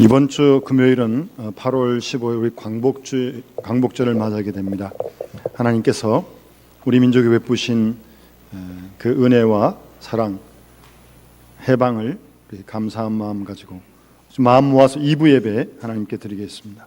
이번 주 금요일은 8월 15일 우리 광복절을 맞이하게 됩니다. 하나님께서 우리 민족에 베푸신 그 은혜와 사랑, 해방을 감사한 마음 가지고 마음 모아서 2부 예배 하나님께 드리겠습니다.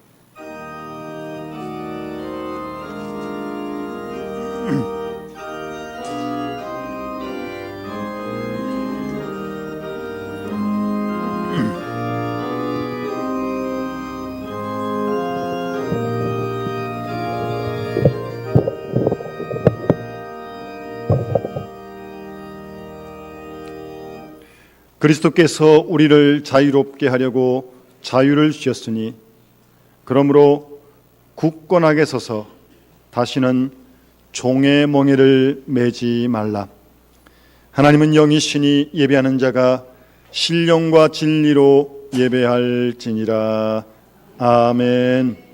그리스도께서 우리를 자유롭게 하려고 자유를 주셨으니 그러므로 굳건하게 서서 다시는 종의 멍에를 매지 말라. 하나님은 영이시니 예배하는 자가 신령과 진리로 예배할지니라. 아멘.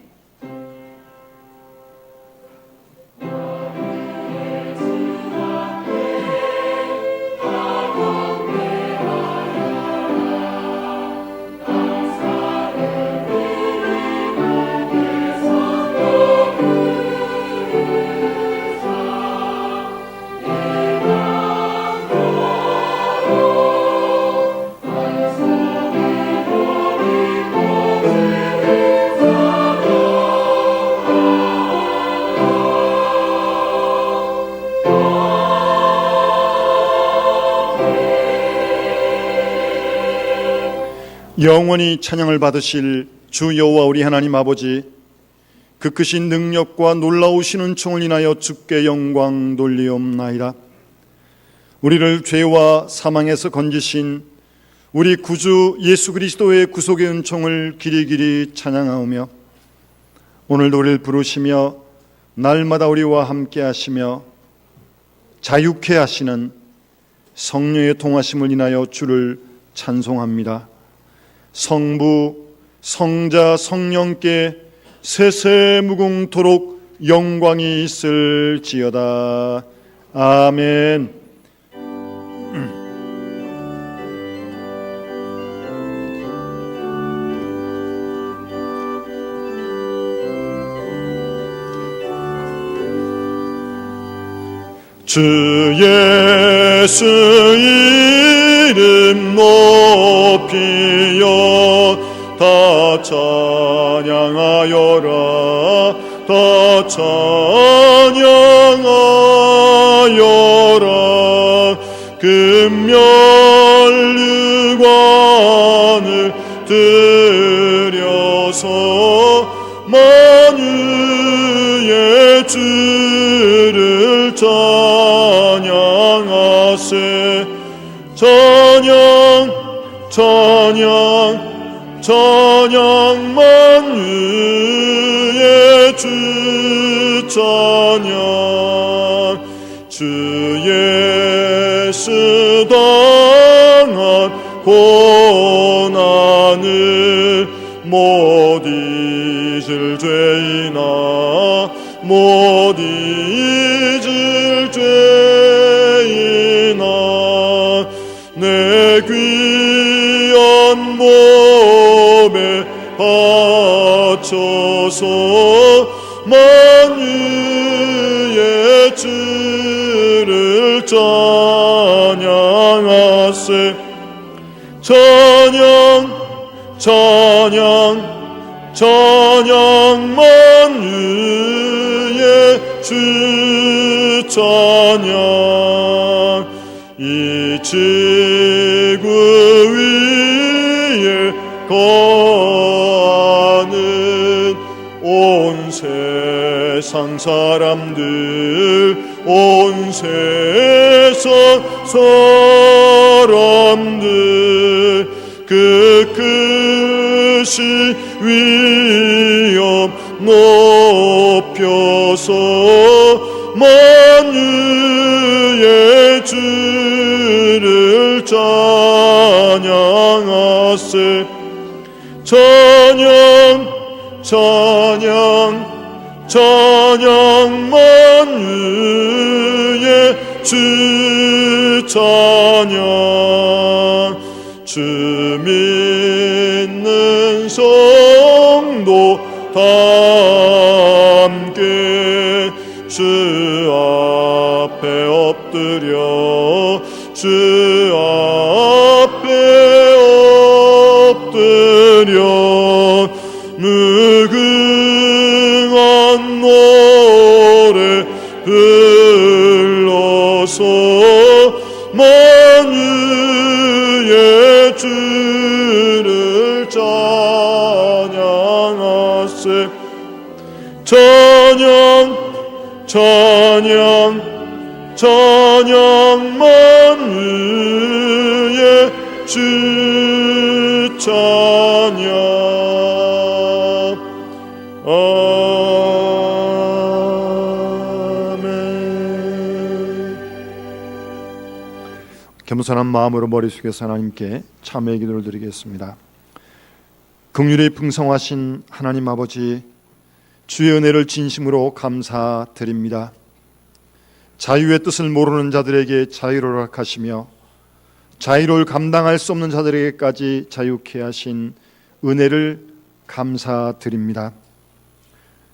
영원히 찬양을 받으실 주 여호와 우리 하나님 아버지, 그 크신 능력과 놀라우신 은총을 인하여 주께 영광 돌리옵나이다. 우리를 죄와 사망에서 건지신 우리 구주 예수 그리스도의 구속의 은총을 길이길이 찬양하오며, 오늘도 우리를 부르시며 날마다 우리와 함께 하시며 자유케 하시는 성령의 통하심을 인하여 주를 찬송합니다. 성부, 성자, 성령께 세세무궁토록 영광이 있을지어다. 아멘. 주 예수 이름 높이여 다 찬양하여라. 다 찬양하여라. 금면류관을 들여서 만유의 주를 찬양하세. 찬양 찬양 찬양 만유의 주 찬양. 주 예수 당한 고난을 못 잊을 죄이나 못 잊을 죄이나 내 귀한 몸에 바쳐서 만유의 주를 찬양하세. 찬양 찬양 찬양 만유의 주 찬양. 이 지구 위에 거하는 온 세상 사람들, 온 세상 사람들, 그 크신 위엄 높여서 만유의 주를 찬양하세. 찬양 찬양 찬양 만유의 주 찬양. 주 믿는 함께 주 앞에 엎드려 주 앞에 엎드려 무궁한 노래 불러서 만유의 주를 찬양하세. 찬양 찬양 찬양 만유의 주 찬양. 아멘. 겸손한 마음으로 머리 숙여서 하나님께 참회의 기도를 드리겠습니다. 긍휼이 풍성하신 하나님 아버지, 주의 은혜를 진심으로 감사드립니다. 자유의 뜻을 모르는 자들에게 자유를 허락하시며 자유를 감당할 수 없는 자들에게까지 자유케 하신 은혜를 감사드립니다.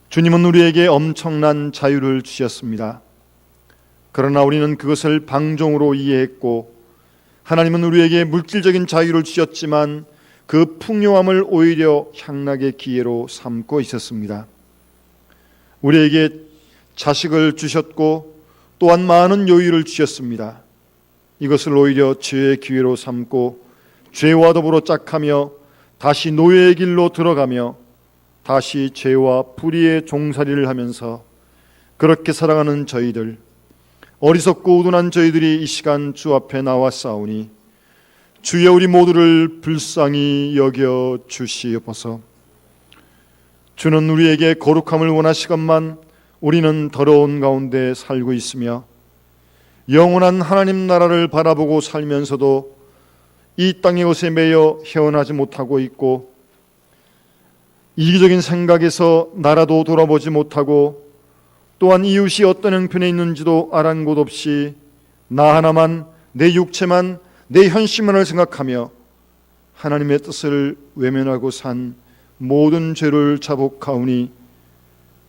주님은 우리에게 엄청난 자유를 주셨습니다. 그러나 우리는 그것을 방종으로 이해했고, 하나님은 우리에게 물질적인 자유를 주셨지만 그 풍요함을 오히려 향락의 기회로 삼고 있었습니다. 우리에게 자식을 주셨고 또한 많은 여유를 주셨습니다. 이것을 오히려 죄의 기회로 삼고 죄와 더불어 짝하며 다시 노예의 길로 들어가며 다시 죄와 불의의 종살이를 하면서 그렇게 살아가는 저희들, 어리석고 우둔한 저희들이 이 시간 주 앞에 나와 싸우니 주여 우리 모두를 불쌍히 여겨 주시옵소서. 주는 우리에게 거룩함을 원하시건만 우리는 더러운 가운데 살고 있으며 영원한 하나님 나라를 바라보고 살면서도 이 땅의 것에 매여 헤어나지 못하고 있고, 이기적인 생각에서 나라도 돌아보지 못하고 또한 이웃이 어떤 형편에 있는지도 아랑곳 없이 나 하나만, 내 육체만, 내 현실만을 생각하며 하나님의 뜻을 외면하고 산 모든 죄를 자복하오니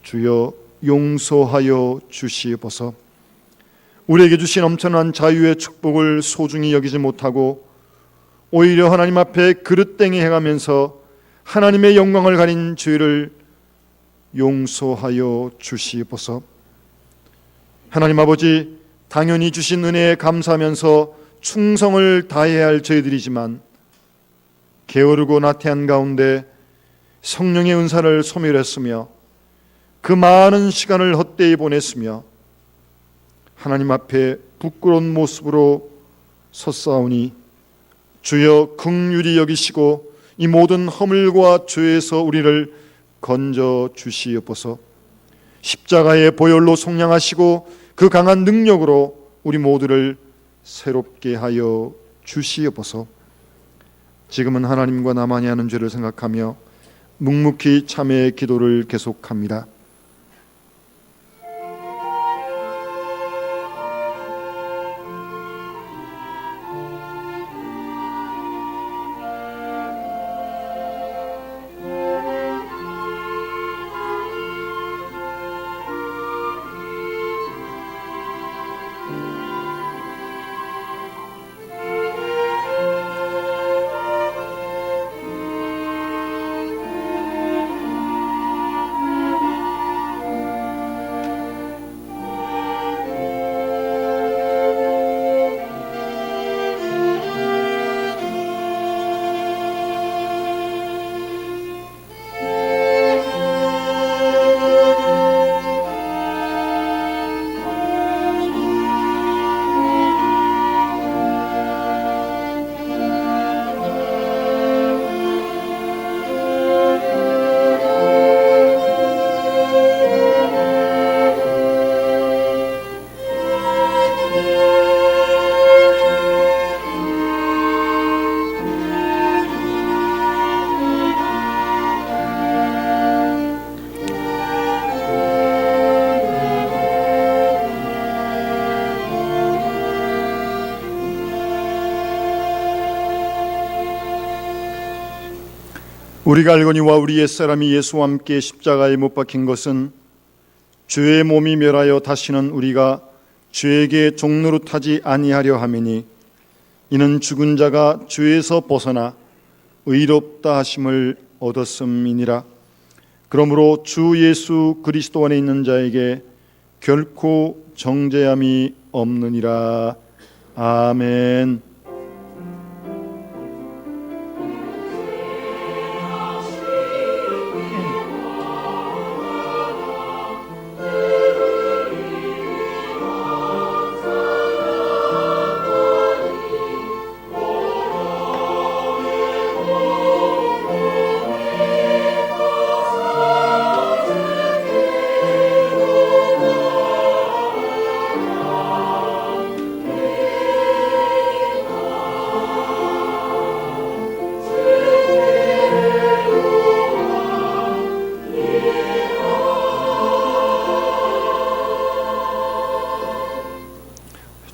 주여 용서하여 주시옵소서. 우리에게 주신 엄청난 자유의 축복을 소중히 여기지 못하고 오히려 하나님 앞에 그릇땡이 행하면서 하나님의 영광을 가린 죄를 용서하여 주시옵소서. 하나님 아버지, 당연히 주신 은혜에 감사하면서 충성을 다해야 할 저희들이지만 게으르고 나태한 가운데 성령의 은사를 소멸했으며 그 많은 시간을 헛되이 보냈으며 하나님 앞에 부끄러운 모습으로 섰사오니 주여 긍휼히 여기시고 이 모든 허물과 죄에서 우리를 건져 주시옵소서. 십자가의 보혈로 속량하시고 그 강한 능력으로 우리 모두를 새롭게 하여 주시옵소서. 지금은 하나님과 나만이 하는 죄를 생각하며 묵묵히 참회의 기도를 계속합니다. 우리가 알거니와 우리 옛사람이 예수와 함께 십자가에 못 박힌 것은 죄의 몸이 멸하여 다시는 우리가 죄에게 종노릇하지 아니하려 함이니 이는 죽은 자가 죄에서 벗어나 의롭다 하심을 얻었음이니라. 그러므로 주 예수 그리스도 안에 있는 자에게 결코 정죄함이 없느니라. 아멘.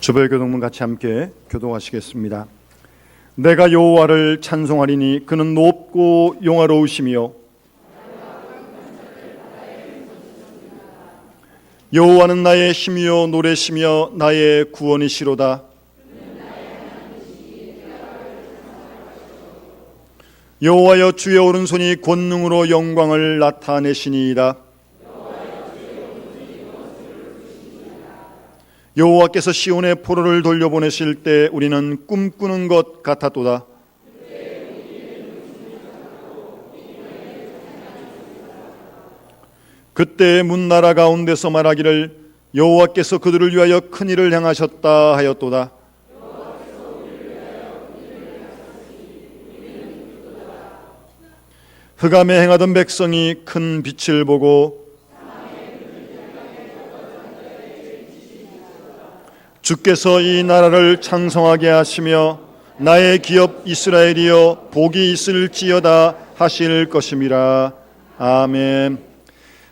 주별교동문 같이 함께 교동하시겠습니다. 내가 여호와를 찬송하리니 그는 높고 영화로우시며 여호와는 나의 힘이요 노래시며 나의 구원이시로다. 여호와여 주의 오른손이 권능으로 영광을 나타내시니이다. 여호와께서 시온의 포로를 돌려보내실 때 우리는 꿈꾸는 것 같았도다. 그때 문나라 가운데서 말하기를 여호와께서 그들을 위하여 큰 일을 행하셨다 하였도다. 흑암에 행하던 백성이 큰 빛을 보고 주께서 이 나라를 창성하게 하시며 나의 기업 이스라엘이여 복이 있을지어다 하실 것임이라. 아멘.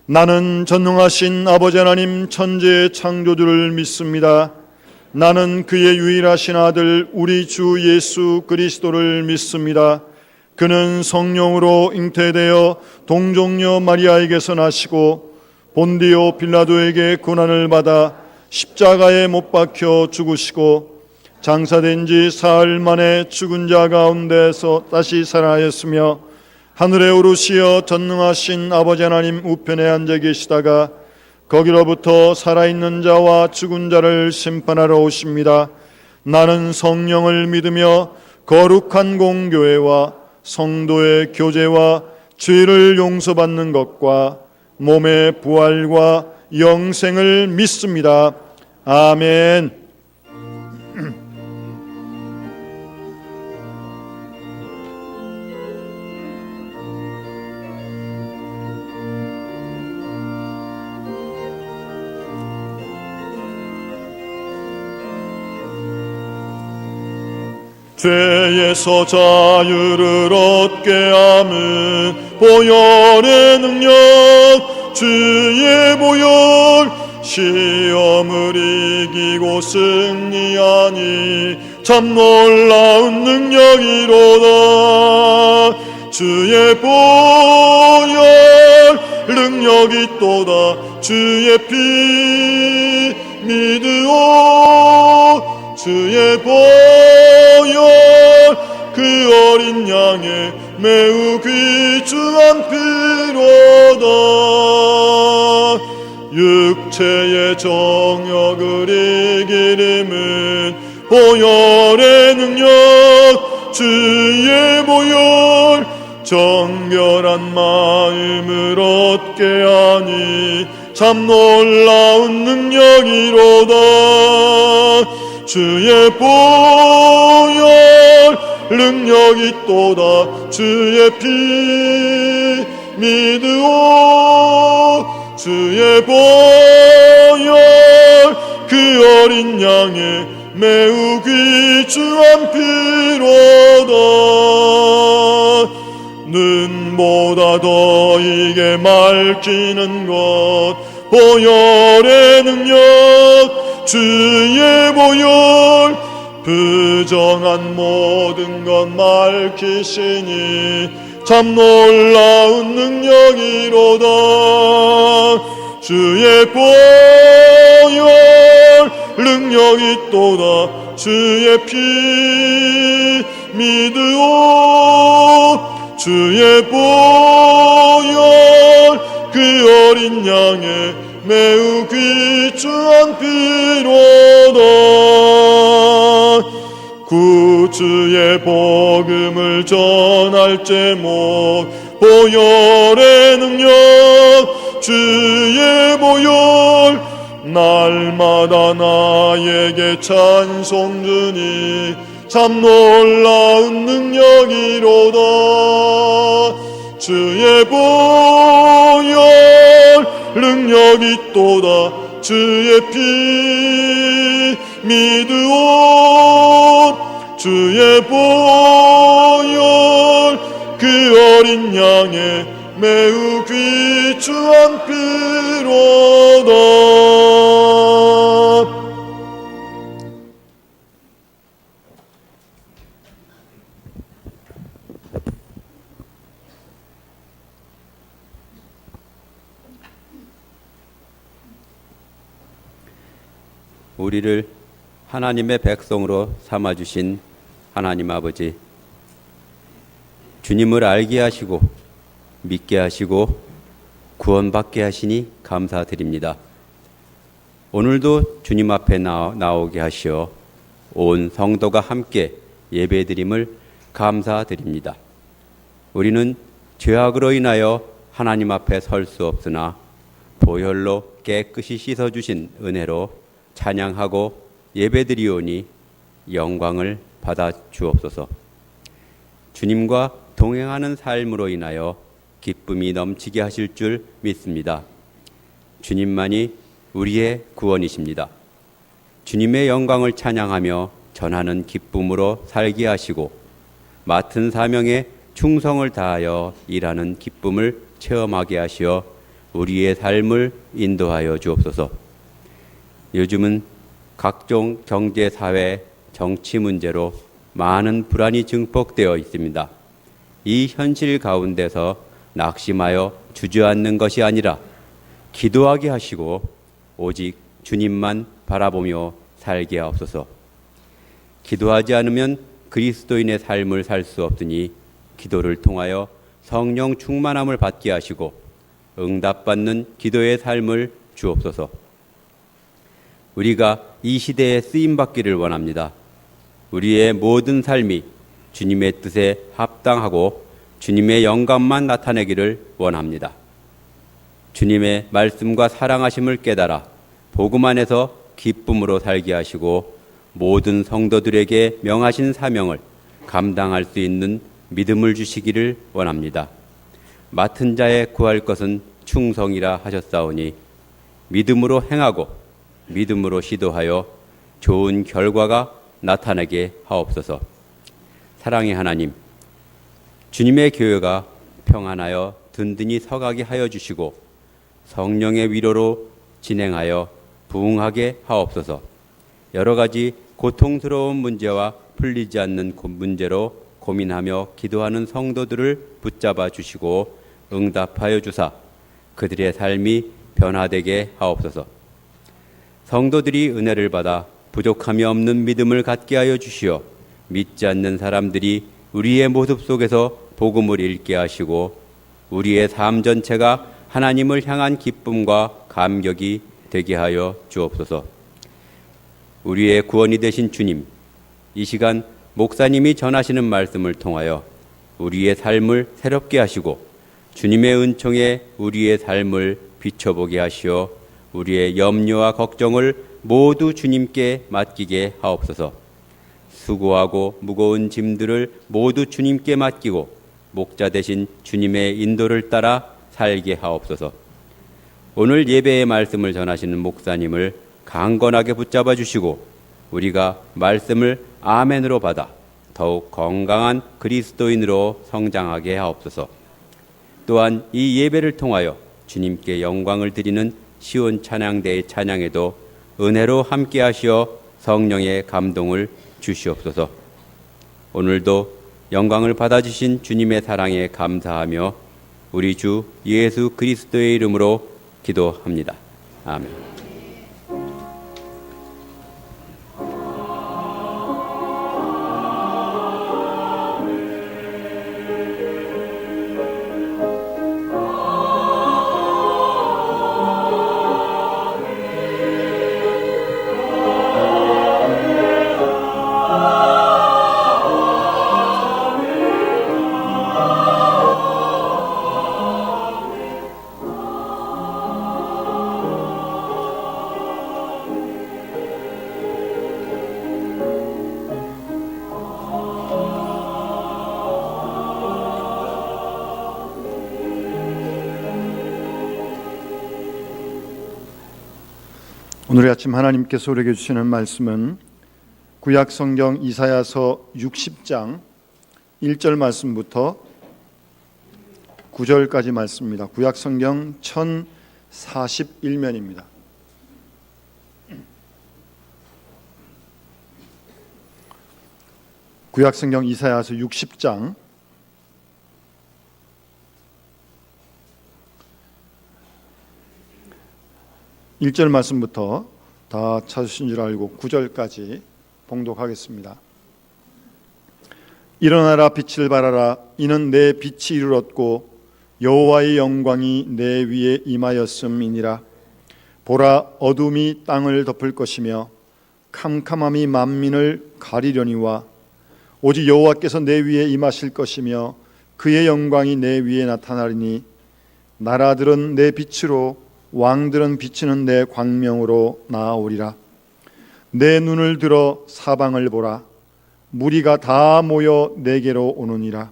나는 전능하신 아버지 하나님 천지의 창조주를 믿습니다. 나는 그의 유일하신 아들 우리 주 예수 그리스도를 믿습니다. 그는 성령으로 잉태되어 동정녀 마리아에게서 나시고 본디오 빌라도에게 고난을 받아 십자가에 못 박혀 죽으시고 장사된 지 사흘 만에 죽은 자 가운데서 다시 살아나셨으며 하늘에 오르시어 전능하신 아버지 하나님 우편에 앉아 계시다가 거기로부터 살아있는 자와 죽은 자를 심판하러 오십니다. 나는 성령을 믿으며 거룩한 공교회와 성도의 교제와 죄를 용서받는 것과 몸의 부활과 영생을 믿습니다. 아멘. 죄에서 자유를 얻게 함은 보혈의 능력 주의 보혈 시험을 이기고 승리하니 참 놀라운 능력이로다. 주의 보혈 능력이 또다. 주의 피 믿으오. 주의 보혈 그 어린 양의 매우 귀중한 피로다. 육체의 정욕을 이기림은 보혈의 능력 주의 보혈 정결한 마음을 얻게 하니 참 놀라운 능력이로다. 주의 보혈 능력이 또다. 주의 피 믿으오. 주의 보혈 그 어린 양의 매우 귀중한 피로다. 눈보다 더 이게 맑히는 것 보혈의 능력 주의 보혈 부정한 모든 것 맑히시니 참 놀라운 능력이로다. 주의 보혈 능력이 또다. 주의 피 믿으오. 주의 보혈 그 어린 양의 매우 귀중한 피로다. 구주의 복음을 전할 제목 보혈의 능력. 주의 보혈 날마다 나에게 찬송 주니 참 놀라운 능력이로다. 주의 보혈 능력이 또다. 주의 피 믿으오. 주의 보혈 그 어린 양의 매우 귀중한 피로다. 우리를 하나님의 백성으로 삼아주신 하나님 아버지, 주님을 알게 하시고 믿게 하시고 구원받게 하시니 감사드립니다. 오늘도 주님 앞에 나오게 하시어 온 성도가 함께 예배드림을 감사드립니다. 우리는 죄악으로 인하여 하나님 앞에 설 수 없으나 보혈로 깨끗이 씻어주신 은혜로 찬양하고 예배드리오니 영광을 받아 주옵소서. 주님과 동행하는 삶으로 인하여 기쁨이 넘치게 하실 줄 믿습니다. 주님만이 우리의 구원이십니다. 주님의 영광을 찬양하며 전하는 기쁨으로 살게 하시고 맡은 사명에 충성을 다하여 일하는 기쁨을 체험하게 하시어 우리의 삶을 인도하여 주옵소서. 요즘은 각종 경제, 사회, 정치 문제로 많은 불안이 증폭되어 있습니다. 이 현실 가운데서 낙심하여 주저앉는 것이 아니라 기도하게 하시고 오직 주님만 바라보며 살게 하옵소서. 기도하지 않으면 그리스도인의 삶을 살 수 없으니 기도를 통하여 성령 충만함을 받게 하시고 응답받는 기도의 삶을 주옵소서. 우리가 이 시대에 쓰임받기를 원합니다. 우리의 모든 삶이 주님의 뜻에 합당하고 주님의 영광만 나타내기를 원합니다. 주님의 말씀과 사랑하심을 깨달아 복음 안에서 기쁨으로 살게 하시고 모든 성도들에게 명하신 사명을 감당할 수 있는 믿음을 주시기를 원합니다. 맡은 자에 구할 것은 충성이라 하셨사오니 믿음으로 행하고 믿음으로 시도하여 좋은 결과가 나타나게 하옵소서. 사랑의 하나님, 주님의 교회가 평안하여 든든히 서가게 하여 주시고 성령의 위로로 진행하여 부흥하게 하옵소서. 여러 가지 고통스러운 문제와 풀리지 않는 문제로 고민하며 기도하는 성도들을 붙잡아 주시고 응답하여 주사 그들의 삶이 변화되게 하옵소서. 성도들이 은혜를 받아 부족함이 없는 믿음을 갖게 하여 주시어 믿지 않는 사람들이 우리의 모습 속에서 복음을 읽게 하시고 우리의 삶 전체가 하나님을 향한 기쁨과 감격이 되게 하여 주옵소서. 우리의 구원이 되신 주님, 이 시간 목사님이 전하시는 말씀을 통하여 우리의 삶을 새롭게 하시고 주님의 은총에 우리의 삶을 비춰보게 하시어 우리의 염려와 걱정을 모두 주님께 맡기게 하옵소서. 수고하고 무거운 짐들을 모두 주님께 맡기고 목자 되신 주님의 인도를 따라 살게 하옵소서. 오늘 예배의 말씀을 전하시는 목사님을 강건하게 붙잡아 주시고 우리가 말씀을 아멘으로 받아 더욱 건강한 그리스도인으로 성장하게 하옵소서. 또한 이 예배를 통하여 주님께 영광을 드리는 시온 찬양대의 찬양에도 은혜로 함께 하시어 성령의 감동을 주시옵소서. 오늘도 영광을 받아주신 주님의 사랑에 감사하며 우리 주 예수 그리스도의 이름으로 기도합니다. 아멘. 오늘 아침 하나님께서 우리에게 주시는 말씀은 구약 성경 이사야서 60장 1절 말씀부터 9절까지 말씀입니다. 구약 성경 1041면입니다. 구약 성경 이사야서 60장 1절 말씀부터 다 찾으신 줄 알고 9절까지 봉독하겠습니다. 일어나라, 빛을 발하라. 이는 내 빛이 이르렀고 여호와의 영광이 내 위에 임하였음이니라. 보라, 어둠이 땅을 덮을 것이며 캄캄함이 만민을 가리려니와 오직 여호와께서 내 위에 임하실 것이며 그의 영광이 내 위에 나타나리니 나라들은 내 빛으로 왕들은 비치는 내 광명으로 나아오리라. 내 눈을 들어 사방을 보라. 무리가 다 모여 내게로 오느니라.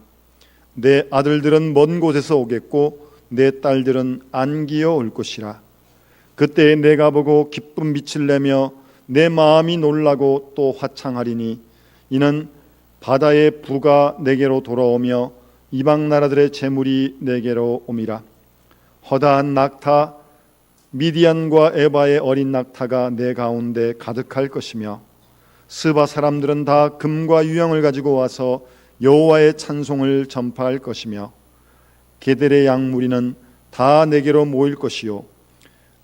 내 아들들은 먼 곳에서 오겠고 내 딸들은 안기어 올 것이라. 그때 내가 보고 기쁜 빛을 내며 내 마음이 놀라고 또 화창하리니 이는 바다의 부가 내게로 돌아오며 이방 나라들의 재물이 내게로 옴이라. 허다한 낙타 미디안과 에바의 어린 낙타가 내 가운데 가득할 것이며 스바 사람들은 다 금과 유향을 가지고 와서 여호와의 찬송을 전파할 것이며 게델의 양 무리는 다 내게로 모일 것이요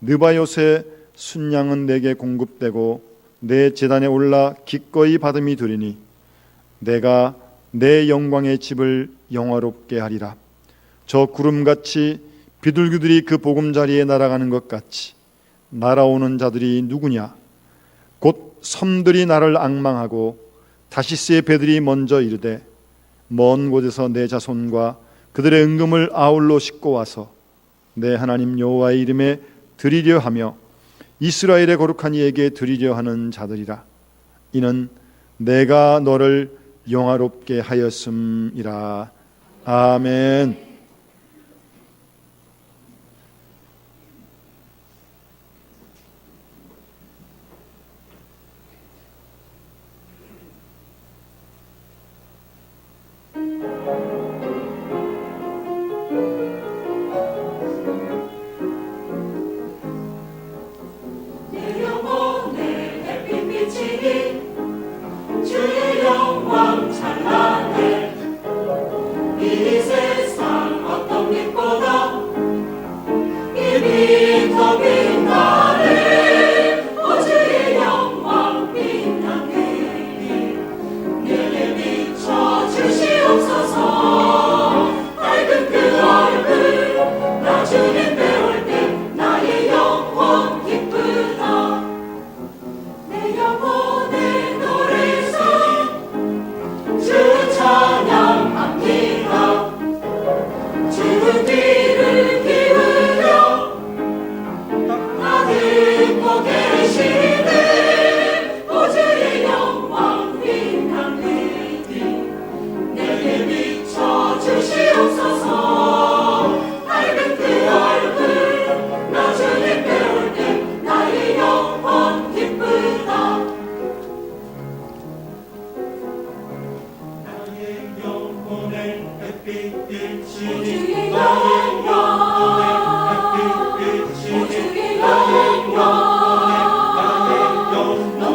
느바요의 순양은 내게 공급되고 내 제단에 올라 기꺼이 받음이 되리니 내가 내 영광의 집을 영화롭게 하리라. 저 구름같이 비둘기들이 그 보금자리에 날아가는 것 같이 날아오는 자들이 누구냐? 곧 섬들이 나를 앙망하고 다시스의 배들이 먼저 이르되 먼 곳에서 내 자손과 그들의 은금을 아울러 싣고 와서 내 하나님 여호와의 이름에 드리려 하며 이스라엘의 거룩한 이에게 드리려 하는 자들이라. 이는 내가 너를 영화롭게 하였음이라. 아멘.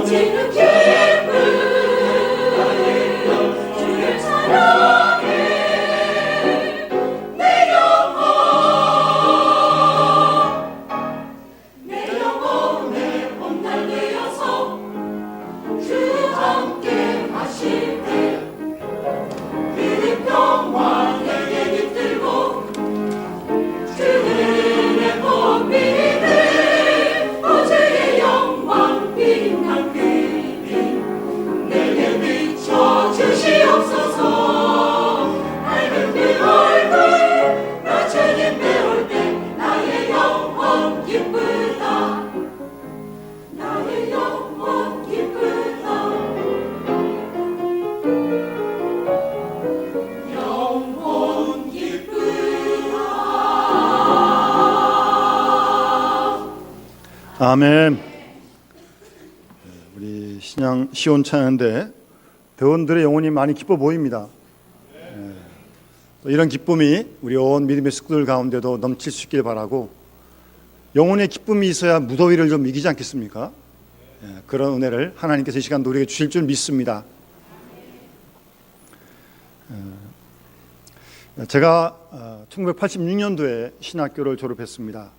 넘치는 기쁨 주를 찬양 아멘. 우리 신양 시온 찬양대 대원들의 영혼이 많이 기뻐 보입니다. 또 이런 기쁨이 우리 온 믿음의 식구들 가운데도 넘칠 수 있길 바라고, 영혼의 기쁨이 있어야 무더위를 좀 이기지 않겠습니까? 그런 은혜를 하나님께서 이 시간도 우리에게 주실 줄 믿습니다. 제가 1986년도에 신학교를 졸업했습니다.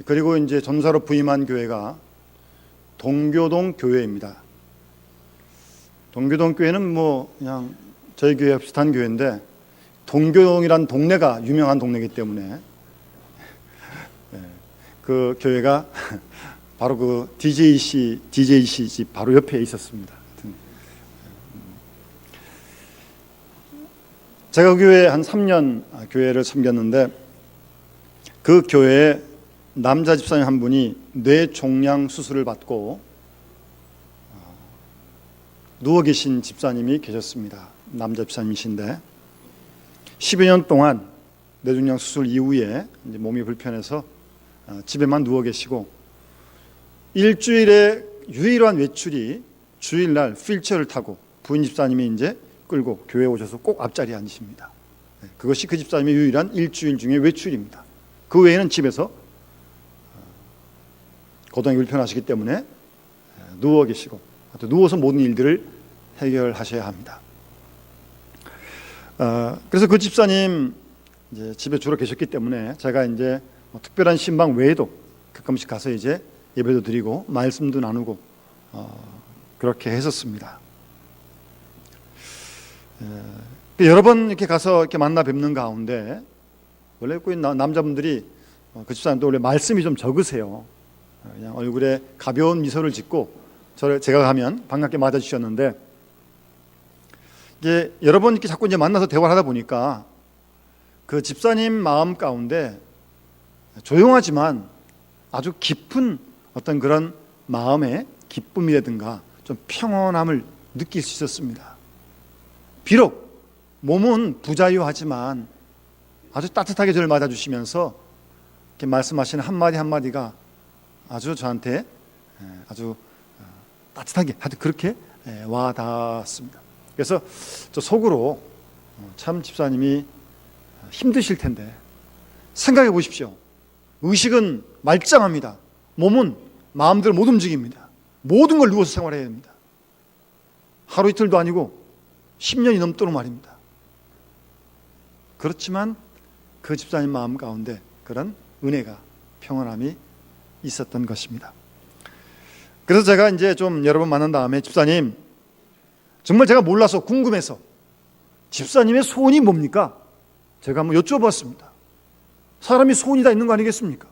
그리고 이제 전사로 부임한 교회가 동교동 교회입니다. 동교동 교회는 뭐 그냥 저희 교회와 비슷한 교회인데, 동교동이란 동네가 유명한 동네이기 때문에 그 교회가 바로 그 DJC 집 바로 옆에 있었습니다. 제가 그 교회에 한 3년 교회를 섬겼는데, 그 교회에 남자 집사님 한 분이 뇌종양 수술을 받고 누워 계신 집사님이 계셨습니다. 남자 집사님이신데 10여 년 동안 뇌종양 수술 이후에 이제 몸이 불편해서 집에만 누워 계시고, 일주일에 유일한 외출이 주일날 휠체어를 타고 부인 집사님이 이제 끌고 교회에 오셔서 꼭 앞자리에 앉으십니다. 그것이 그 집사님의 유일한 일주일 중에 외출입니다. 그 외에는 집에서 고통이 불편하시기 때문에 누워 계시고, 또 누워서 모든 일들을 해결하셔야 합니다. 그래서 그 집사님 이제 집에 주로 계셨기 때문에 제가 이제 뭐 특별한 신방 외에도 가끔씩 가서 이제 예배도 드리고 말씀도 나누고 그렇게 했었습니다. 여러 번 이렇게 가서 이렇게 만나 뵙는 가운데, 원래 그 남자분들이 그 집사님도 원래 말씀이 좀 적으세요. 그냥 얼굴에 가벼운 미소를 짓고 제가 가면 반갑게 맞아주셨는데, 이제 여러 번 이렇게 자꾸 이제 만나서 대화를 하다 보니까 그 집사님 마음 가운데 조용하지만 아주 깊은 어떤 그런 마음의 기쁨이라든가 좀 평온함을 느낄 수 있었습니다. 비록 몸은 부자유하지만 아주 따뜻하게 저를 맞아주시면서 이렇게 말씀하시는 한마디 한마디가 아주 저한테 아주 따뜻하게 하여튼 그렇게 와닿았습니다. 그래서 저 속으로 참 집사님이 힘드실 텐데, 생각해 보십시오. 의식은 말짱합니다. 몸은 마음대로 못 움직입니다. 모든 걸 누워서 생활해야 됩니다. 하루 이틀도 아니고 10년이 넘도록 말입니다. 그렇지만 그 집사님 마음 가운데 그런 은혜가, 평온함이 있었던 것입니다. 그래서 제가 이제 좀 여러 번 만난 다음에, 집사님, 정말 제가 몰라서 궁금해서 집사님의 소원이 뭡니까? 제가 한번 여쭤봤습니다. 사람이 소원이 다 있는 거 아니겠습니까?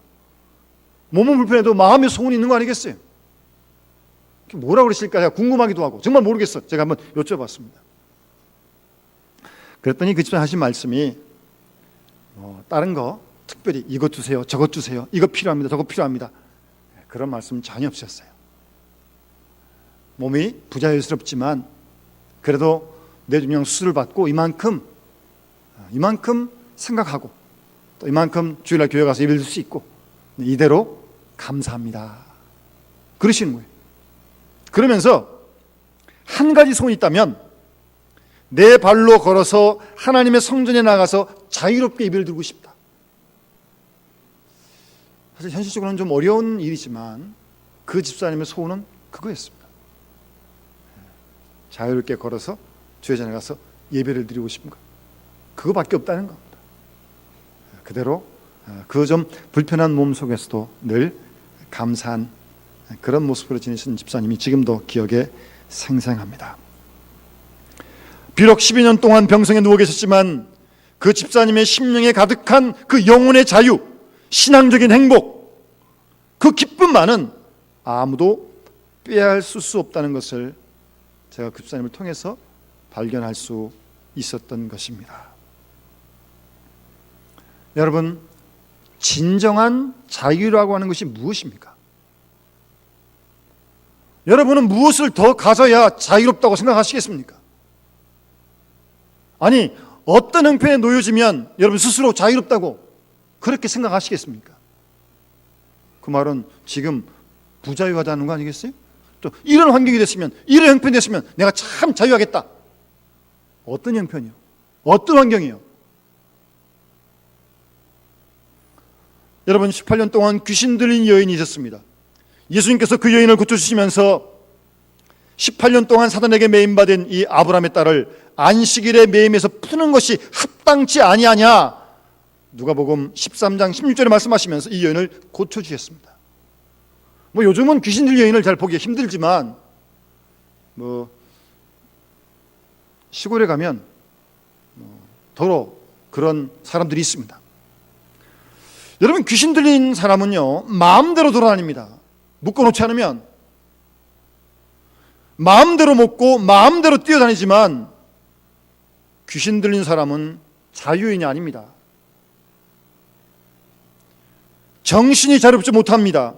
몸은 불편해도 마음의 소원이 있는 거 아니겠어요? 뭐라고 그러실까 제가 궁금하기도 하고 정말 모르겠어. 제가 한번 여쭤봤습니다. 그랬더니 그 집사님 하신 말씀이 다른 거 특별히 이것 주세요, 저것 주세요, 이거 필요합니다, 저거 필요합니다, 그런 말씀은 전혀 없으셨어요. 몸이 부자유스럽지만 그래도 뇌종양 수술을 받고 이만큼 생각하고 또 이만큼 주일날 교회 가서 예배를 드릴 수 있고 이대로 감사합니다, 그러시는 거예요. 그러면서 한 가지 소원이 있다면, 내 발로 걸어서 하나님의 성전에 나가서 자유롭게 예배를 드리고 싶다. 사실 현실적으로는 좀 어려운 일이지만 그 집사님의 소원은 그거였습니다. 자유롭게 걸어서 주회전에 가서 예배를 드리고 싶은 것, 그거밖에 없다는 겁니다. 그대로 그 좀 불편한 몸 속에서도 늘 감사한 그런 모습으로 지내신 집사님이 지금도 기억에 생생합니다. 비록 12년 동안 병성에 누워 계셨지만 그 집사님의 심령에 가득한 그 영혼의 자유, 신앙적인 행복, 그 기쁨만은 아무도 빼앗을 수 없다는 것을 제가 그 집사님을 통해서 발견할 수 있었던 것입니다. 여러분, 진정한 자유라고 하는 것이 무엇입니까? 여러분은 무엇을 더 가져야 자유롭다고 생각하시겠습니까? 아니, 어떤 형편에 놓여지면 여러분 스스로 자유롭다고 그렇게 생각하시겠습니까? 그 말은 지금 부자유하다는 거 아니겠어요? 또 이런 환경이 됐으면, 이런 형편이 됐으면 내가 참 자유하겠다. 어떤 형편이요? 어떤 환경이요? 여러분, 18년 동안 귀신 들린 여인이 있었습니다. 예수님께서 그 여인을 고쳐주시면서 18년 동안 사단에게 매임받은 이 아브라함의 딸을 안식일에 매임해서 푸는 것이 합당치 아니하냐, 누가복음 13장 16절에 말씀하시면서 이 여인을 고쳐주셨습니다. 뭐 요즘은 귀신 들린 여인을 잘 보기 힘들지만 뭐 시골에 가면 더러 그런 사람들이 있습니다. 여러분, 귀신 들린 사람은요 마음대로 돌아다닙니다. 묶어놓지 않으면 마음대로 먹고 마음대로 뛰어다니지만 귀신 들린 사람은 자유인이 아닙니다. 정신이 자유롭지 못합니다.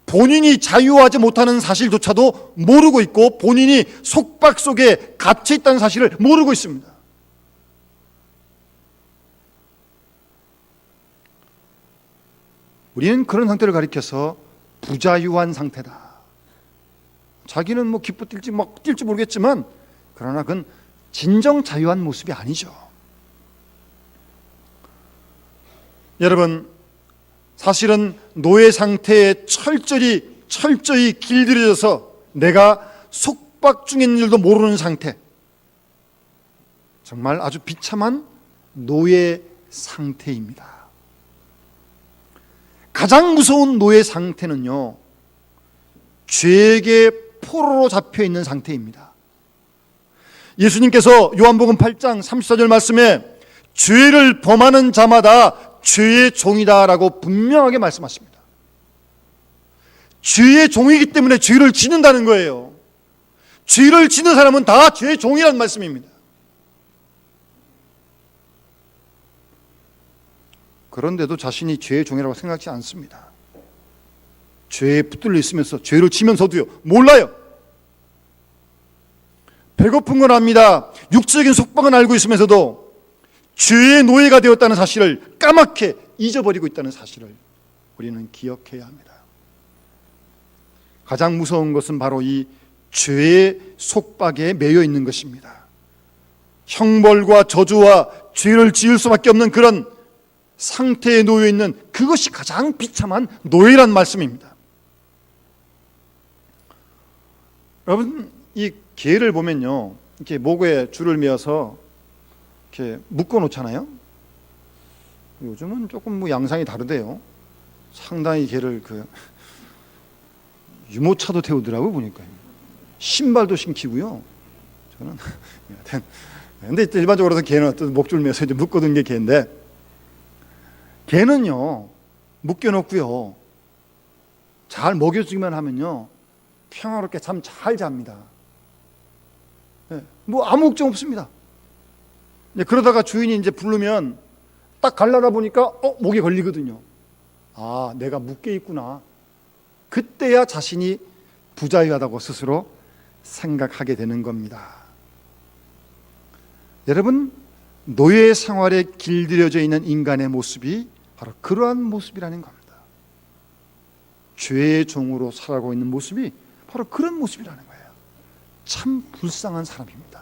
본인이 자유하지 못하는 사실조차도 모르고 있고 본인이 속박 속에 갇혀 있다는 사실을 모르고 있습니다. 우리는 그런 상태를 가리켜서 부자유한 상태다. 자기는 뭐 기뻐 뛸지 막 뛸지 모르겠지만 그러나 그건 진정 자유한 모습이 아니죠. 여러분, 사실은 노예 상태에 철저히 길들여져서 내가 속박 중인 일도 모르는 상태, 정말 아주 비참한 노예 상태입니다. 가장 무서운 노예 상태는요, 죄에게 포로로 잡혀 있는 상태입니다. 예수님께서 요한복음 8장 34절 말씀에 죄를 범하는 자마다 죄의 종이다라고 분명하게 말씀하십니다. 죄의 종이기 때문에 죄를 짓는다는 거예요. 죄를 짓는 사람은 다 죄의 종이라는 말씀입니다. 그런데도 자신이 죄의 종이라고 생각하지 않습니다. 죄에 붙들려 있으면서 죄를 지면서도요 몰라요. 배고픈 건 압니다. 육적인 속박은 알고 있으면서도 죄의 노예가 되었다는 사실을 까맣게 잊어버리고 있다는 사실을 우리는 기억해야 합니다. 가장 무서운 것은 바로 이 죄의 속박에 매여 있는 것입니다. 형벌과 저주와 죄를 지을 수밖에 없는 그런 상태에 놓여 있는 그것이 가장 비참한 노예란 말씀입니다. 여러분, 이 개를 보면요, 이렇게 목에 줄을 메어서 이렇게 묶어 놓잖아요. 요즘은 조금 뭐 양상이 다르대요. 상당히 개를 유모차도 태우더라고요, 보니까. 신발도 신기고요. 저는 근데 일반적으로는 개는 어떤 목줄 메어서 이제 묶어둔 게 개인데, 개는요 묶여놓고요 잘 먹여주기만 하면요 평화롭게 잠 잘 잡니다. 뭐 아무 걱정 없습니다. 그러다가 주인이 이제 부르면 딱 갈라다 보니까 목에 걸리거든요. 아, 내가 묶여 있구나. 그때야 자신이 부자유하다고 스스로 생각하게 되는 겁니다. 여러분, 노예 생활에 길들여져 있는 인간의 모습이 바로 그러한 모습이라는 겁니다. 죄의 종으로 살아가고 있는 모습이 바로 그런 모습이라는 거예요. 참 불쌍한 사람입니다.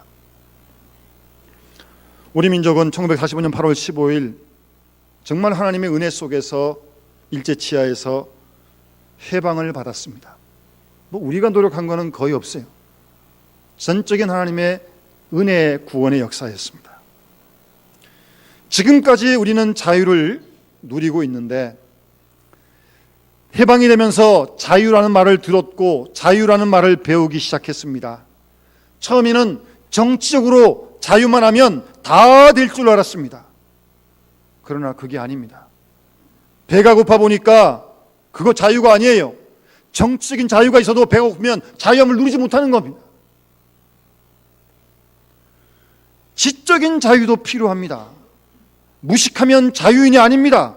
우리 민족은 1945년 8월 15일 정말 하나님의 은혜 속에서 일제치하에서 해방을 받았습니다. 뭐 우리가 노력한 거는 거의 없어요. 전적인 하나님의 은혜의 구원의 역사였습니다. 지금까지 우리는 자유를 누리고 있는데, 해방이 되면서 자유라는 말을 들었고 자유라는 말을 배우기 시작했습니다. 처음에는 정치적으로 자유만 하면 다 될 줄 알았습니다. 그러나 그게 아닙니다. 배가 고파 보니까 그거 자유가 아니에요. 정치적인 자유가 있어도 배가 고프면 자유함을 누리지 못하는 겁니다. 지적인 자유도 필요합니다. 무식하면 자유인이 아닙니다.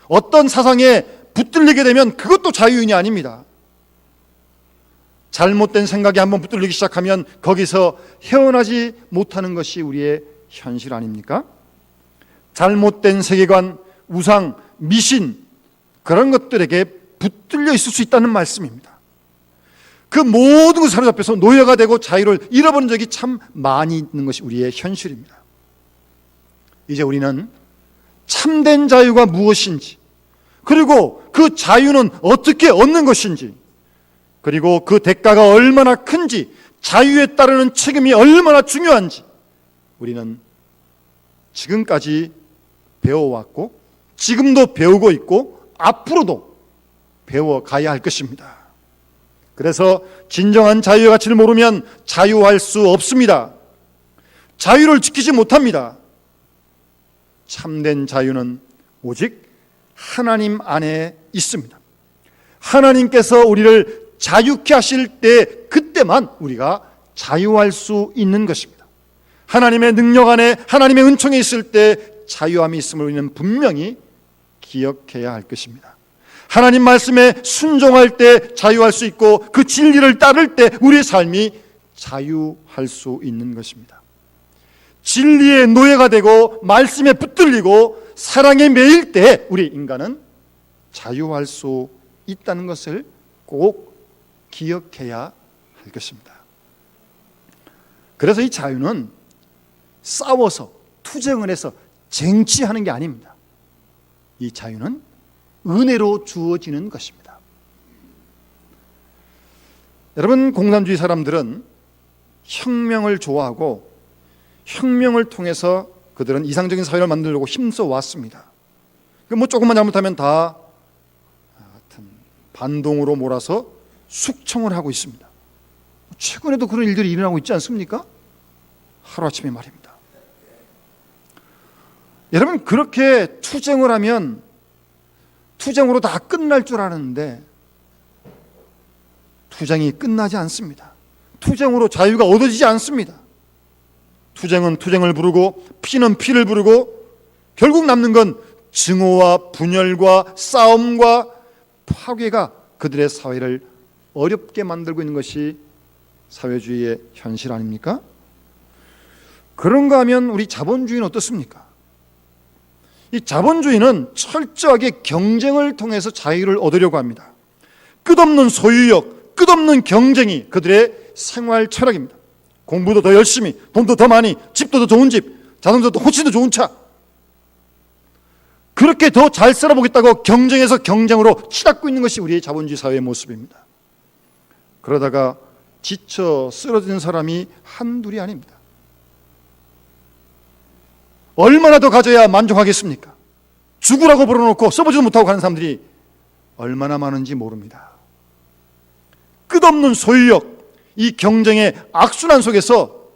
어떤 사상에 붙들리게 되면 그것도 자유인이 아닙니다. 잘못된 생각에 한번 붙들리기 시작하면 거기서 헤어나지 못하는 것이 우리의 현실 아닙니까? 잘못된 세계관, 우상, 미신, 그런 것들에게 붙들려 있을 수 있다는 말씀입니다. 그 모든 것을 사로잡혀서 노예가 되고 자유를 잃어버린 적이 참 많이 있는 것이 우리의 현실입니다. 이제 우리는 참된 자유가 무엇인지, 그리고 그 자유는 어떻게 얻는 것인지, 그리고 그 대가가 얼마나 큰지, 자유에 따르는 책임이 얼마나 중요한지 우리는 지금까지 배워왔고 지금도 배우고 있고 앞으로도 배워가야 할 것입니다. 그래서 진정한 자유의 가치를 모르면 자유할 수 없습니다. 자유를 지키지 못합니다. 참된 자유는 오직 하나님 안에 있습니다. 하나님께서 우리를 자유케 하실 때 그때만 우리가 자유할 수 있는 것입니다. 하나님의 능력 안에, 하나님의 은총에 있을 때 자유함이 있음을 우리는 분명히 기억해야 할 것입니다. 하나님 말씀에 순종할 때 자유할 수 있고 그 진리를 따를 때 우리의 삶이 자유할 수 있는 것입니다. 진리의 노예가 되고 말씀에 붙들리고 사랑에 매일 때 우리 인간은 자유할 수 있다는 것을 꼭 기억해야 할 것입니다. 그래서 이 자유는 싸워서 투쟁을 해서 쟁취하는 게 아닙니다. 이 자유는 은혜로 주어지는 것입니다. 여러분, 공산주의 사람들은 혁명을 좋아하고 혁명을 통해서 그들은 이상적인 사회를 만들려고 힘써 왔습니다. 조금만 잘못하면 다 반동으로 몰아서 숙청을 하고 있습니다. 최근에도 그런 일들이 일어나고 있지 않습니까? 하루아침에 말입니다. 여러분, 그렇게 투쟁을 하면 투쟁으로 다 끝날 줄 아는데 투쟁이 끝나지 않습니다. 투쟁으로 자유가 얻어지지 않습니다. 투쟁은 투쟁을 부르고 피는 피를 부르고 결국 남는 건 증오와 분열과 싸움과 파괴가 그들의 사회를 어렵게 만들고 있는 것이 사회주의의 현실 아닙니까? 그런가 하면 우리 자본주의는 어떻습니까? 이 자본주의는 철저하게 경쟁을 통해서 자유를 얻으려고 합니다. 끝없는 소유욕, 끝없는 경쟁이 그들의 생활 철학입니다. 공부도 더 열심히, 돈도 더 많이, 집도 더 좋은 집, 자동차도 훨씬 더 좋은 차, 그렇게 더 잘 살아보겠다고 경쟁에서 경쟁으로 치닫고 있는 것이 우리의 자본주의 사회의 모습입니다. 그러다가 지쳐 쓰러지는 사람이 한둘이 아닙니다. 얼마나 더 가져야 만족하겠습니까? 죽으라고 불어놓고 써보지도 못하고 가는 사람들이 얼마나 많은지 모릅니다. 끝없는 소유욕, 이 경쟁의 악순환 속에서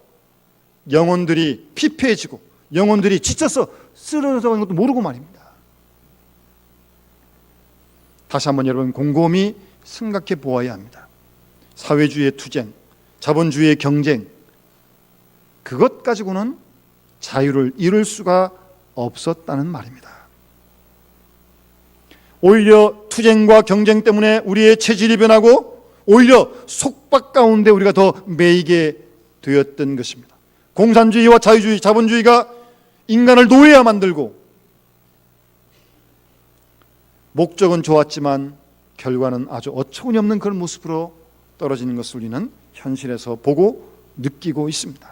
영혼들이 피폐해지고 영혼들이 지쳐서 쓰러져가는 것도 모르고 말입니다. 다시 한번 여러분 곰곰이 생각해 보아야 합니다. 사회주의의 투쟁, 자본주의의 경쟁, 그것 가지고는 자유를 이룰 수가 없었다는 말입니다. 오히려 투쟁과 경쟁 때문에 우리의 체질이 변하고 오히려 속박 가운데 우리가 더 매이게 되었던 것입니다. 공산주의와 자유주의, 자본주의가 인간을 노예화 만들고 목적은 좋았지만 결과는 아주 어처구니 없는 그런 모습으로 떨어지는 것을 우리는 현실에서 보고 느끼고 있습니다.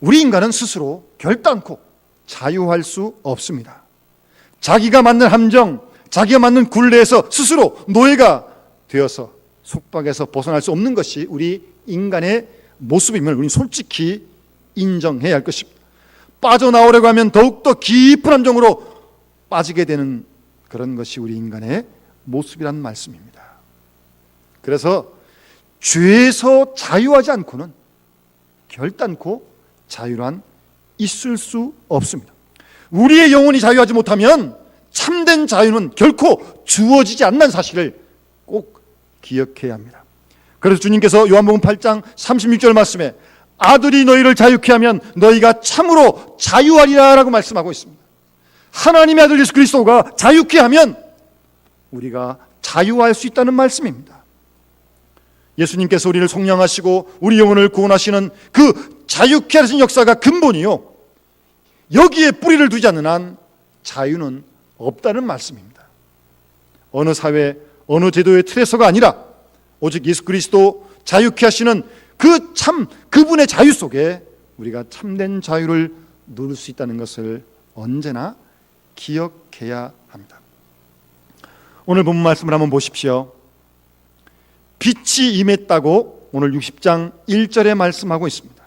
우리 인간은 스스로 결단코 자유할 수 없습니다. 자기가 맞는 함정, 자기가 맞는 굴레에서 스스로 노예가 되어서 속박에서 벗어날 수 없는 것이 우리 인간의 모습임을 우리는 솔직히 인정해야 할 것입니다. 빠져나오려고 하면 더욱더 깊은 함정으로 빠지게 되는 그런 것이 우리 인간의 모습이라는 말씀입니다. 그래서 죄에서 자유하지 않고는 결단코 자유란 있을 수 없습니다. 우리의 영혼이 자유하지 못하면 참된 자유는 결코 주어지지 않는 사실을 꼭 기억해야 합니다. 그래서 주님께서 요한복음 8장 36절 말씀에 아들이 너희를 자유케 하면 너희가 참으로 자유하리라 라고 말씀하고 있습니다. 하나님의 아들 예수 그리스도가 자유케 하면 우리가 자유할 수 있다는 말씀입니다. 예수님께서 우리를 속량하시고 우리 영혼을 구원하시는 그 자유케 하신 역사가 근본이요, 여기에 뿌리를 두지 않는 한 자유는 없다는 말씀입니다. 어느 사회, 어느 제도의 틀에서가 아니라 오직 예수 그리스도 자유케 하시는 그분의 자유 속에 우리가 참된 자유를 누릴 수 있다는 것을 언제나 기억해야 합니다. 오늘 본문 말씀을 한번 보십시오. 빛이 임했다고 오늘 60장 1절에 말씀하고 있습니다.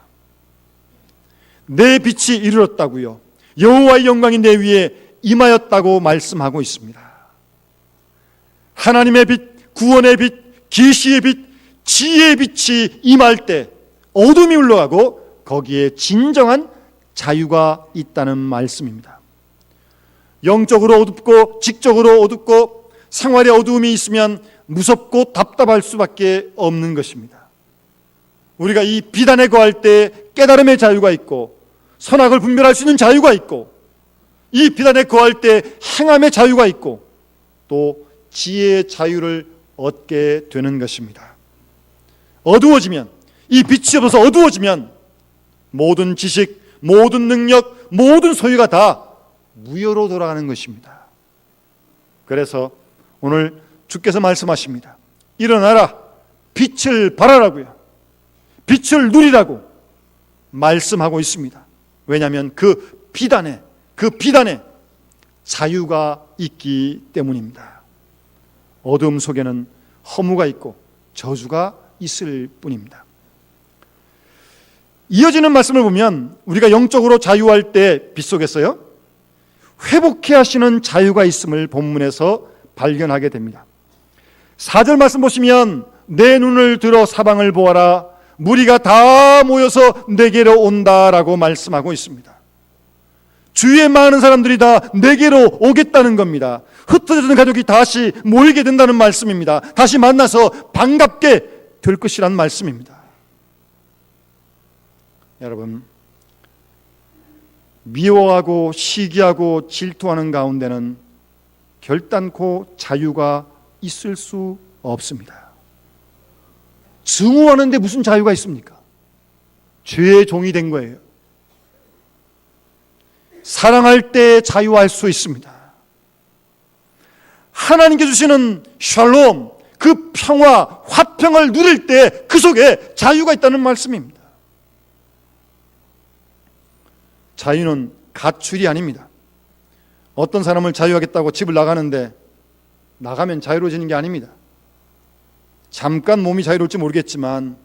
내 빛이 이르렀다고요. 여호와의 영광이 내 위에 임하였다고 말씀하고 있습니다. 하나님의 빛, 구원의 빛, 계시의 빛, 지혜의 빛이 임할 때 어둠이 물러가고 거기에 진정한 자유가 있다는 말씀입니다. 영적으로 어둡고 직적으로 어둡고 생활에 어두움이 있으면 무섭고 답답할 수밖에 없는 것입니다. 우리가 이 비단에 거할 때 깨달음의 자유가 있고 선악을 분별할 수 있는 자유가 있고 이 비단에 거할 때 행함의 자유가 있고 또 지혜의 자유를 얻게 되는 것입니다. 어두워지면, 이 빛이 없어서 어두워지면 모든 지식, 모든 능력, 모든 소유가 다 무효로 돌아가는 것입니다. 그래서 오늘 주께서 말씀하십니다. 일어나라, 빛을 발하라고요. 빛을 누리라고 말씀하고 있습니다. 왜냐하면 그 비단에 자유가 있기 때문입니다. 어둠 속에는 허무가 있고 저주가 있을 뿐입니다. 이어지는 말씀을 보면 우리가 영적으로 자유할 때 빛 속에서요, 회복해 하시는 자유가 있음을 본문에서 발견하게 됩니다. 4절 말씀 보시면 내 눈을 들어 사방을 보아라, 무리가 다 모여서 내게로 온다라고 말씀하고 있습니다. 주위에 많은 사람들이 다 내게로 오겠다는 겁니다. 흩어졌던 가족이 다시 모이게 된다는 말씀입니다. 다시 만나서 반갑게 될 것이란 말씀입니다. 여러분, 미워하고 시기하고 질투하는 가운데는 결단코 자유가 있을 수 없습니다. 증오하는데 무슨 자유가 있습니까? 죄의 종이 된 거예요. 사랑할 때 자유할 수 있습니다. 하나님께 주시는 샬롬, 그 평화, 화평을 누릴 때 그 속에 자유가 있다는 말씀입니다. 자유는 가출이 아닙니다. 어떤 사람을 자유하겠다고 집을 나가는데 나가면 자유로워지는 게 아닙니다. 잠깐 몸이 자유로울지 모르겠지만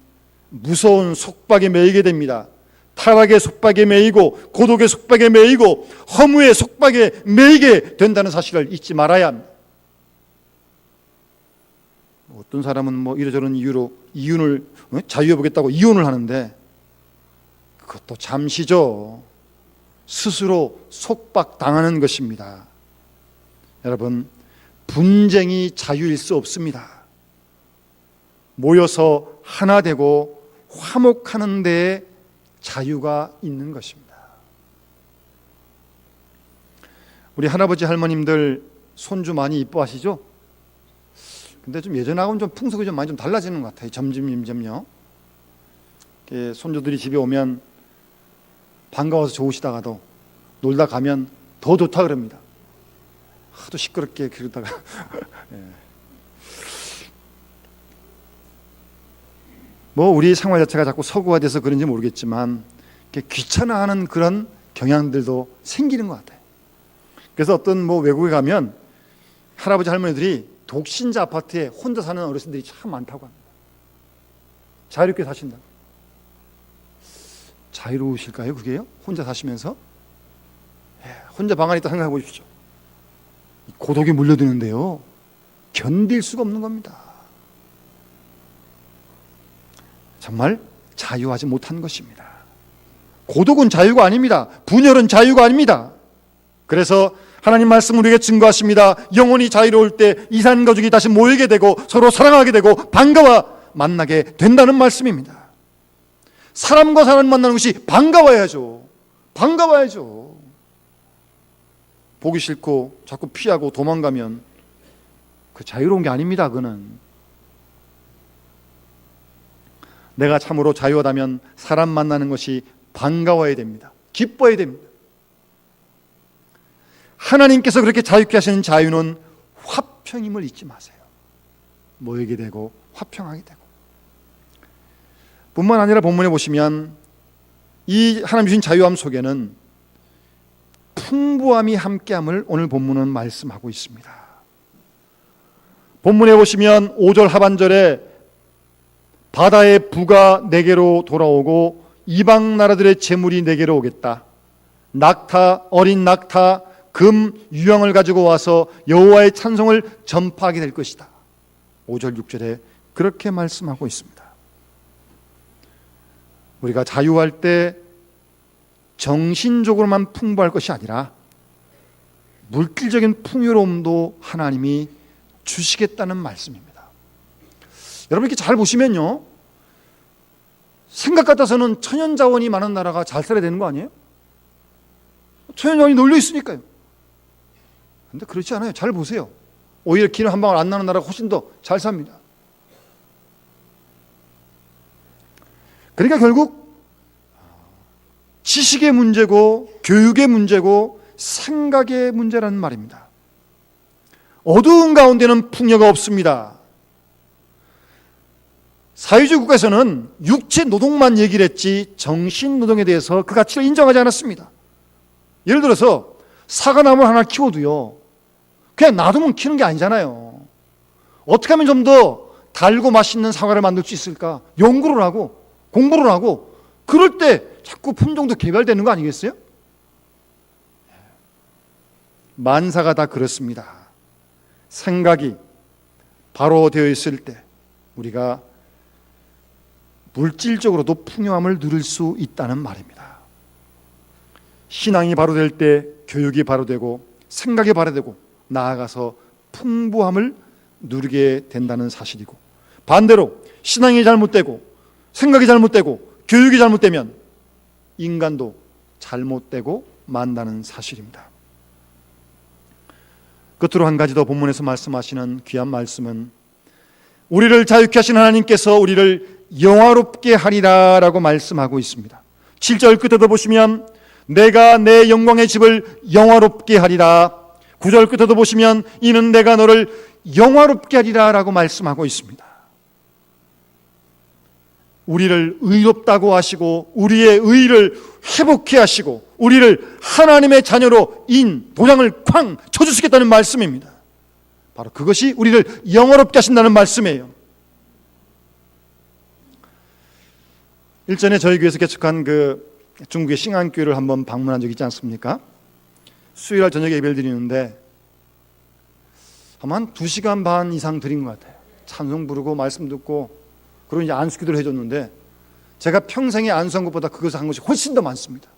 무서운 속박에 매이게 됩니다. 타락의 속박에 매이고 고독의 속박에 매이고 허무의 속박에 매이게 된다는 사실을 잊지 말아야 합니다. 어떤 사람은 이러저런 이유로 이혼을 자유해보겠다고 이혼을 하는데 그것도 잠시죠. 스스로 속박당하는 것입니다. 여러분, 분쟁이 자유일 수 없습니다. 모여서 하나 되고 화목하는 데에 자유가 있는 것입니다. 우리 할아버지 할머님들 손주 많이 이뻐하시죠? 근데 좀 예전하고는 좀 풍속이 좀 많이 좀 달라지는 것 같아요. 점점요. 손주들이 집에 오면 반가워서 좋으시다가도 놀다 가면 더 좋다 그럽니다. 하도 시끄럽게 그러다가 우리 생활 자체가 자꾸 서구화돼서 그런지 모르겠지만 귀찮아하는 그런 경향들도 생기는 것 같아요. 그래서 어떤 외국에 가면 할아버지 할머니들이 독신자 아파트에 혼자 사는 어르신들이 참 많다고 합니다. 자유롭게 사신다. 자유로우실까요? 그게요? 혼자 사시면서? 혼자 방 안에 있다 생각해 보십시오. 고독이 물려드는데요, 견딜 수가 없는 겁니다. 정말 자유하지 못한 것입니다. 고독은 자유가 아닙니다. 분열은 자유가 아닙니다. 그래서 하나님 말씀 우리에게 증거하십니다. 영혼이 자유로울 때 이산가족이 다시 모이게 되고 서로 사랑하게 되고 반가워 만나게 된다는 말씀입니다. 사람과 사람 만나는 것이 반가워야죠. 반가워야죠. 보기 싫고 자꾸 피하고 도망가면 그 자유로운 게 아닙니다. 그는 내가 참으로 자유하다면 사람 만나는 것이 반가워야 됩니다. 기뻐야 됩니다. 하나님께서 그렇게 자유케 하시는 자유는 화평임을 잊지 마세요. 모이게 되고 화평하게 되고. 뿐만 아니라 본문에 보시면 이 하나님 주신 자유함 속에는 풍부함이 함께함을 오늘 본문은 말씀하고 있습니다. 본문에 보시면 5절 하반절에 바다의 부가 내게로 돌아오고 이방 나라들의 재물이 내게로 오겠다. 낙타, 어린 낙타, 금, 유황을 가지고 와서 여호와의 찬송을 전파하게 될 것이다. 5절 6절에 그렇게 말씀하고 있습니다. 우리가 자유할 때 정신적으로만 풍부할 것이 아니라 물질적인 풍요로움도 하나님이 주시겠다는 말씀입니다. 여러분 이렇게 잘 보시면요, 생각 같아서는 천연자원이 많은 나라가 잘 살아야 되는 거 아니에요? 천연자원이 널려 있으니까요. 근데 그렇지 않아요. 잘 보세요. 오히려 기름 한 방울 안 나는 나라가 훨씬 더 잘 삽니다. 그러니까 결국 지식의 문제고 교육의 문제고 생각의 문제라는 말입니다. 어두운 가운데는 풍요가 없습니다. 사회주의 국가에서는 육체 노동만 얘기를 했지 정신 노동에 대해서 그 가치를 인정하지 않았습니다. 예를 들어서 사과나무 하나 키워도요, 그냥 놔두면 키우는 게 아니잖아요. 어떻게 하면 좀 더 달고 맛있는 사과를 만들 수 있을까? 연구를 하고 공부를 하고, 그럴 때 자꾸 품종도 개발되는 거 아니겠어요? 만사가 다 그렇습니다. 생각이 바로 되어 있을 때 우리가 물질적으로도 풍요함을 누릴 수 있다는 말입니다. 신앙이 바로 될 때 교육이 바로 되고 생각이 바로 되고 나아가서 풍부함을 누리게 된다는 사실이고, 반대로 신앙이 잘못되고 생각이 잘못되고 교육이 잘못되면 인간도 잘못되고 만다는 사실입니다. 끝으로 한 가지 더 본문에서 말씀하시는 귀한 말씀은 우리를 자유케 하신 하나님께서 우리를 영화롭게 하리라 라고 말씀하고 있습니다. 7절 끝에도 보시면 내가 내 영광의 집을 영화롭게 하리라. 9절 끝에도 보시면 이는 내가 너를 영화롭게 하리라 라고 말씀하고 있습니다. 우리를 의롭다고 하시고 우리의 의를 회복해 하시고 우리를 하나님의 자녀로 도장을 쾅 쳐주시겠다는 말씀입니다. 바로 그것이 우리를 영화롭게 하신다는 말씀이에요. 일전에 저희 교회에서 개척한 그 중국의 싱안교회를 한번 방문한 적이 있지 않습니까? 수요일날 저녁에 예배를 드리는데 아마 한 2시간 반 이상 드린 것 같아요. 찬송 부르고 말씀 듣고, 그리고 이제 안수기도를 해줬는데 제가 평생에 안수한 것보다 그것을 한 것이 훨씬 더 많습니다.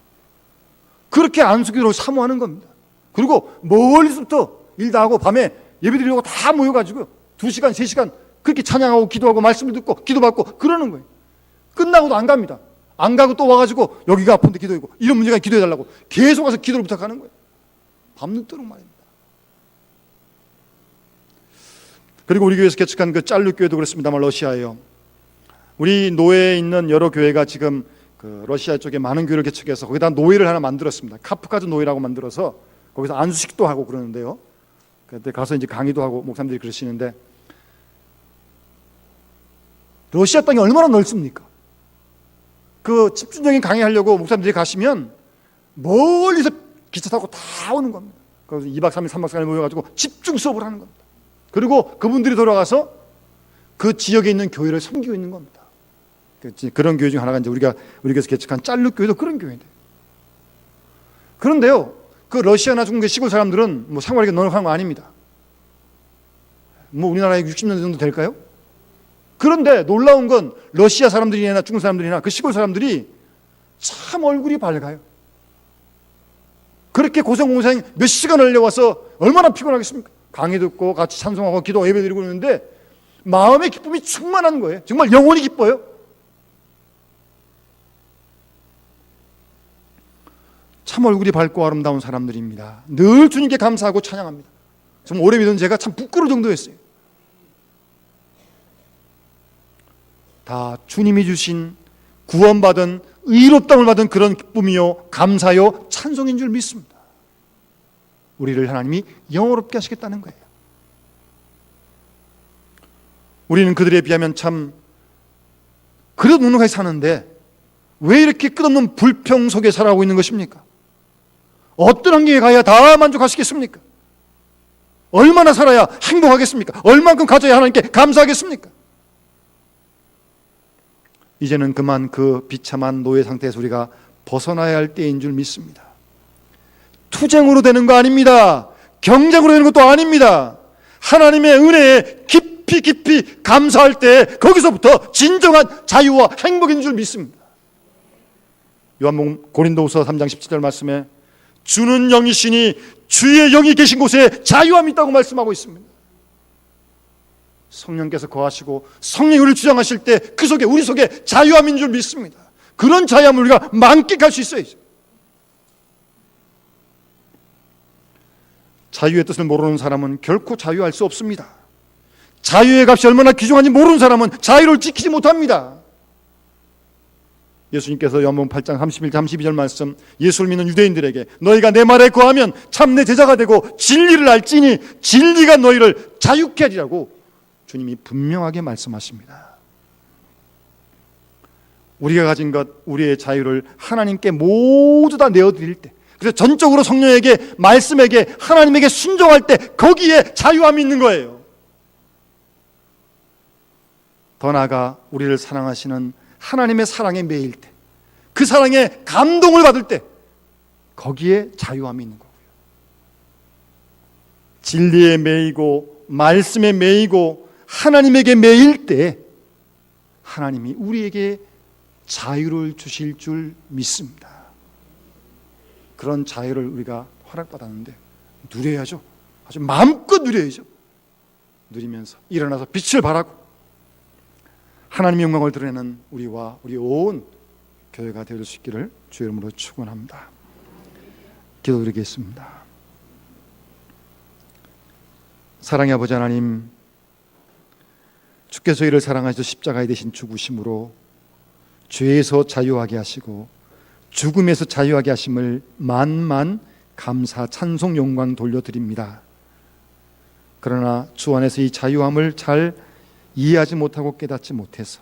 그렇게 안수기도를 사모하는 겁니다. 그리고 멀리서부터 일 다 하고 밤에 예배 드리려고 다 모여가지고 2시간, 3시간 그렇게 찬양하고 기도하고 말씀을 듣고 기도받고 그러는 거예요. 끝나고도 안 갑니다. 안 가고 또 와가지고 여기가 아픈데 기도하고 이런 문제가 기도해달라고 계속 와서 기도를 부탁하는 거예요. 밤늦도록 말입니다. 그리고 우리 교회에서 개척한 그 짤루교회도 그렇습니다만 러시아예요. 우리 노예에 있는 여러 교회가 지금 그 러시아 쪽에 많은 교회를 개척해서 거기다 노예를 하나 만들었습니다. 카프카즈 노예라고 만들어서 거기서 안수식도 하고 그러는데요. 그때 가서 이제 강의도 하고 목사님들이 그러시는데, 러시아 땅이 얼마나 넓습니까? 그 집중적인 강의하려고 목사님들이 가시면 멀리서 기차 타고 다 오는 겁니다. 그래서 2박 3일, 3박 4일 모여가지고 집중 수업을 하는 겁니다. 그리고 그분들이 돌아가서 그 지역에 있는 교회를 섬기고 있는 겁니다. 그런 교회 중 하나가 이제 우리가 교회에서 개척한 짤루교회도 그런 교회인데. 그런데요, 그 러시아나 중국의 시골 사람들은 뭐 생활하기 넉넉한 거 아닙니다. 뭐 우리나라에 60년 정도 될까요? 그런데 놀라운 건 러시아 사람들이나 중국 사람들이나 그 시골 사람들이 참 얼굴이 밝아요. 그렇게 고생고생 몇 시간을 달려와서 얼마나 피곤하겠습니까? 강의 듣고 같이 찬송하고 기도 예배 드리고 있는데 마음의 기쁨이 충만한 거예요. 정말 영원히 기뻐요. 참 얼굴이 밝고 아름다운 사람들입니다. 늘 주님께 감사하고 찬양합니다. 정말 오래 믿은 제가 참 부끄러울 정도였어요. 다 주님이 주신 구원받은 의롭다움을 받은 그런 기쁨이요 감사요 찬송인 줄 믿습니다. 우리를 하나님이 영화롭게 하시겠다는 거예요. 우리는 그들에 비하면 참 그래도 넉넉하게 사는데 왜 이렇게 끝없는 불평 속에 살아가고 있는 것입니까? 어떤 환경에 가야 다 만족하시겠습니까? 얼마나 살아야 행복하겠습니까? 얼만큼 가져야 하나님께 감사하겠습니까? 이제는 그만 그 비참한 노예 상태에서 우리가 벗어나야 할 때인 줄 믿습니다. 투쟁으로 되는 거 아닙니다. 경쟁으로 되는 것도 아닙니다. 하나님의 은혜에 깊이 감사할 때 거기서부터 진정한 자유와 행복인 줄 믿습니다. 요한복음 고린도후서 3장 17절 말씀에 주는 영이시니 주의 영이 계신 곳에 자유함이 있다고 말씀하고 있습니다. 성령께서 거하시고 성령이 우리를 주장하실 때 그 속에 우리 속에 자유함인 줄 믿습니다. 그런 자유함을 우리가 만끽할 수 있어야죠. 자유의 뜻을 모르는 사람은 결코 자유할 수 없습니다. 자유의 값이 얼마나 귀중한지 모르는 사람은 자유를 지키지 못합니다. 예수님께서 요한복음 8장 31절 32절 말씀, 예수를 믿는 유대인들에게 너희가 내 말에 거하면 참 내 제자가 되고 진리를 알지니 진리가 너희를 자유케 하리라고 주님이 분명하게 말씀하십니다. 우리가 가진 것, 우리의 자유를 하나님께 모두 다 내어드릴 때, 그래서 전적으로 성령에게, 말씀에게, 하나님에게 순종할 때 거기에 자유함이 있는 거예요. 더 나아가 우리를 사랑하시는 하나님의 사랑에 매일 때, 그 사랑에 감동을 받을 때 거기에 자유함이 있는 거고요. 진리에 매이고 말씀에 매이고 하나님에게 매일 때 하나님이 우리에게 자유를 주실 줄 믿습니다. 그런 자유를 우리가 허락받았는데 누려야죠. 아주 마음껏 누려야죠. 누리면서 일어나서 빛을 발하고 하나님의 영광을 드러내는 우리와 우리 온 교회가 되어줄 수 있기를 주의 이름으로 축원합니다. 기도드리겠습니다. 사랑의 아버지 하나님, 주께서 이를 사랑하셔서 십자가에 대신 죽으심으로 죄에서 자유하게 하시고 죽음에서 자유하게 하심을 만만 감사 찬송 영광 돌려드립니다. 그러나 주 안에서 이 자유함을 잘 이해하지 못하고 깨닫지 못해서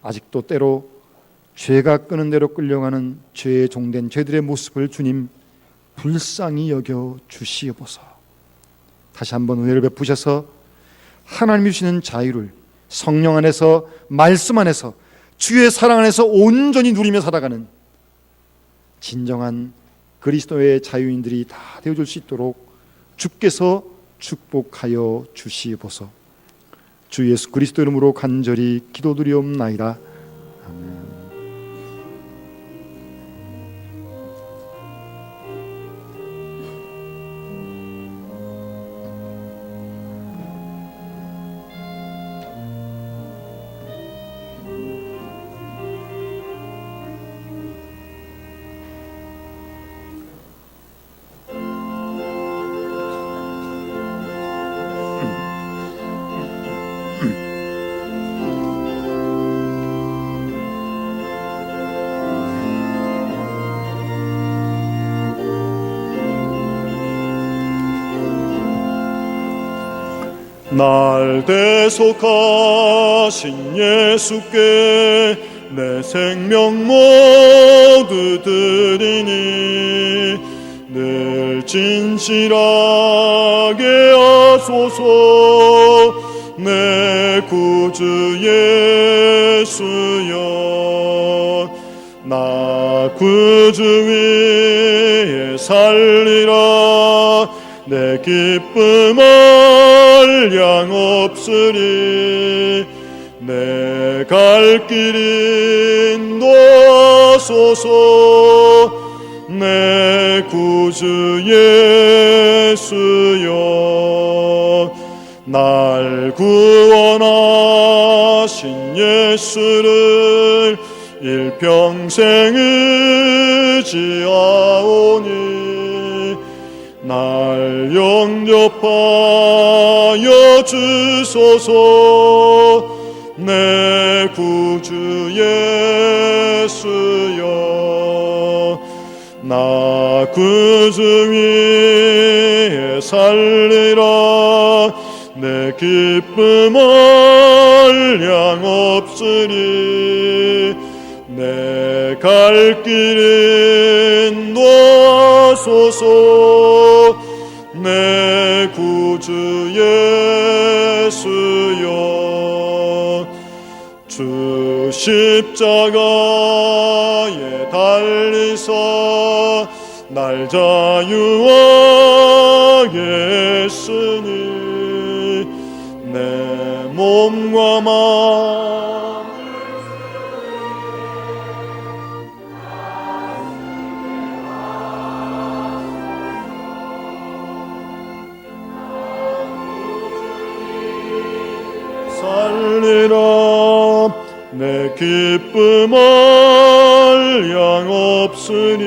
아직도 때로 죄가 끄는 대로 끌려가는 죄의 종된 죄들의 모습을 주님 불쌍히 여겨 주시옵소서. 다시 한번 은혜를 베푸셔서 하나님이 주시는 자유를 성령 안에서, 말씀 안에서, 주의 사랑 안에서 온전히 누리며 살아가는 진정한 그리스도의 자유인들이 다 되어줄 수 있도록 주께서 축복하여 주시옵소서. 주 예수 그리스도 이름으로 간절히 기도드리옵나이다. 아멘. 날 대속하신 예수께 내 생명 모두 드리니 늘 진실하게 하소서. 내 구주 예수여, 나 구주 위에 살리라. 내 기쁨 한량 없으리. 내 갈 길 인도하소서. 내 구주 예수여, 날 구원하신 예수를 일평생 의지하오니 날 영접하여 주소서. 내 구주 예수여, 나 구주 위에 살리라. 내 기쁨을 양없으니 내 갈 길은 도와소서. 내 구주 예수여, 주 십자가에 달리사 날 자유하게 했으니 내 몸과 마음을 살리라. 내 기쁨을 양없으니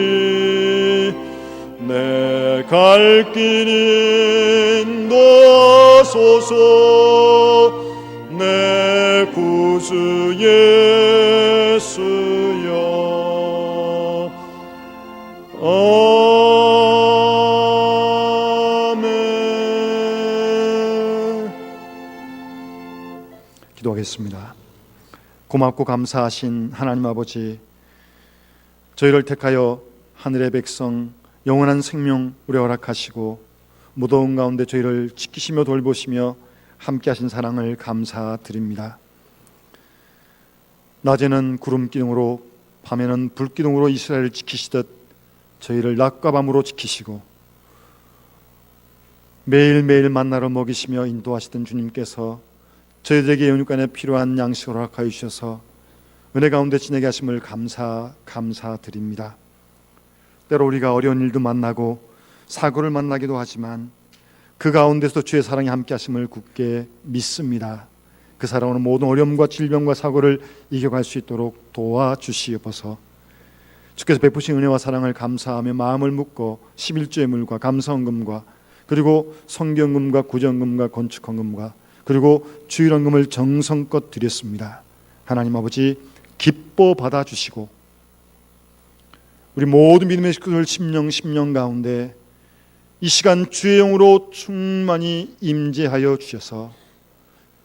내 갈 길인 도와소서. 내 구주 예수여. 아멘. 기도하겠습니다. 고맙고 감사하신 하나님 아버지, 저희를 택하여 하늘의 백성 영원한 생명 우리 허락하시고 무더운 가운데 저희를 지키시며 돌보시며 함께하신 사랑을 감사드립니다. 낮에는 구름 기둥으로 밤에는 불 기둥으로 이스라엘을 지키시듯 저희를 낮과 밤으로 지키시고 매일매일 만나러 먹이시며 인도하시던 주님께서 저희들에게 영육간에 필요한 양식을 허락하여 주셔서 은혜 가운데 지내게 하심을 감사드립니다. 때로 우리가 어려운 일도 만나고 사고를 만나기도 하지만 그 가운데서도 주의 사랑이 함께 하심을 굳게 믿습니다. 그 살아오는 모든 어려움과 질병과 사고를 이겨갈 수 있도록 도와주시옵소서. 주께서 베푸신 은혜와 사랑을 감사하며 마음을 묶어 11조의 물과 감사헌금과 그리고 성경금과 구정금과 건축헌금과 그리고 주일헌금을 정성껏 드렸습니다. 하나님 아버지, 기뻐 받아주시고 우리 모든 믿음의 식구들 심령 가운데 이 시간 주의 영으로 충만히 임재하여 주셔서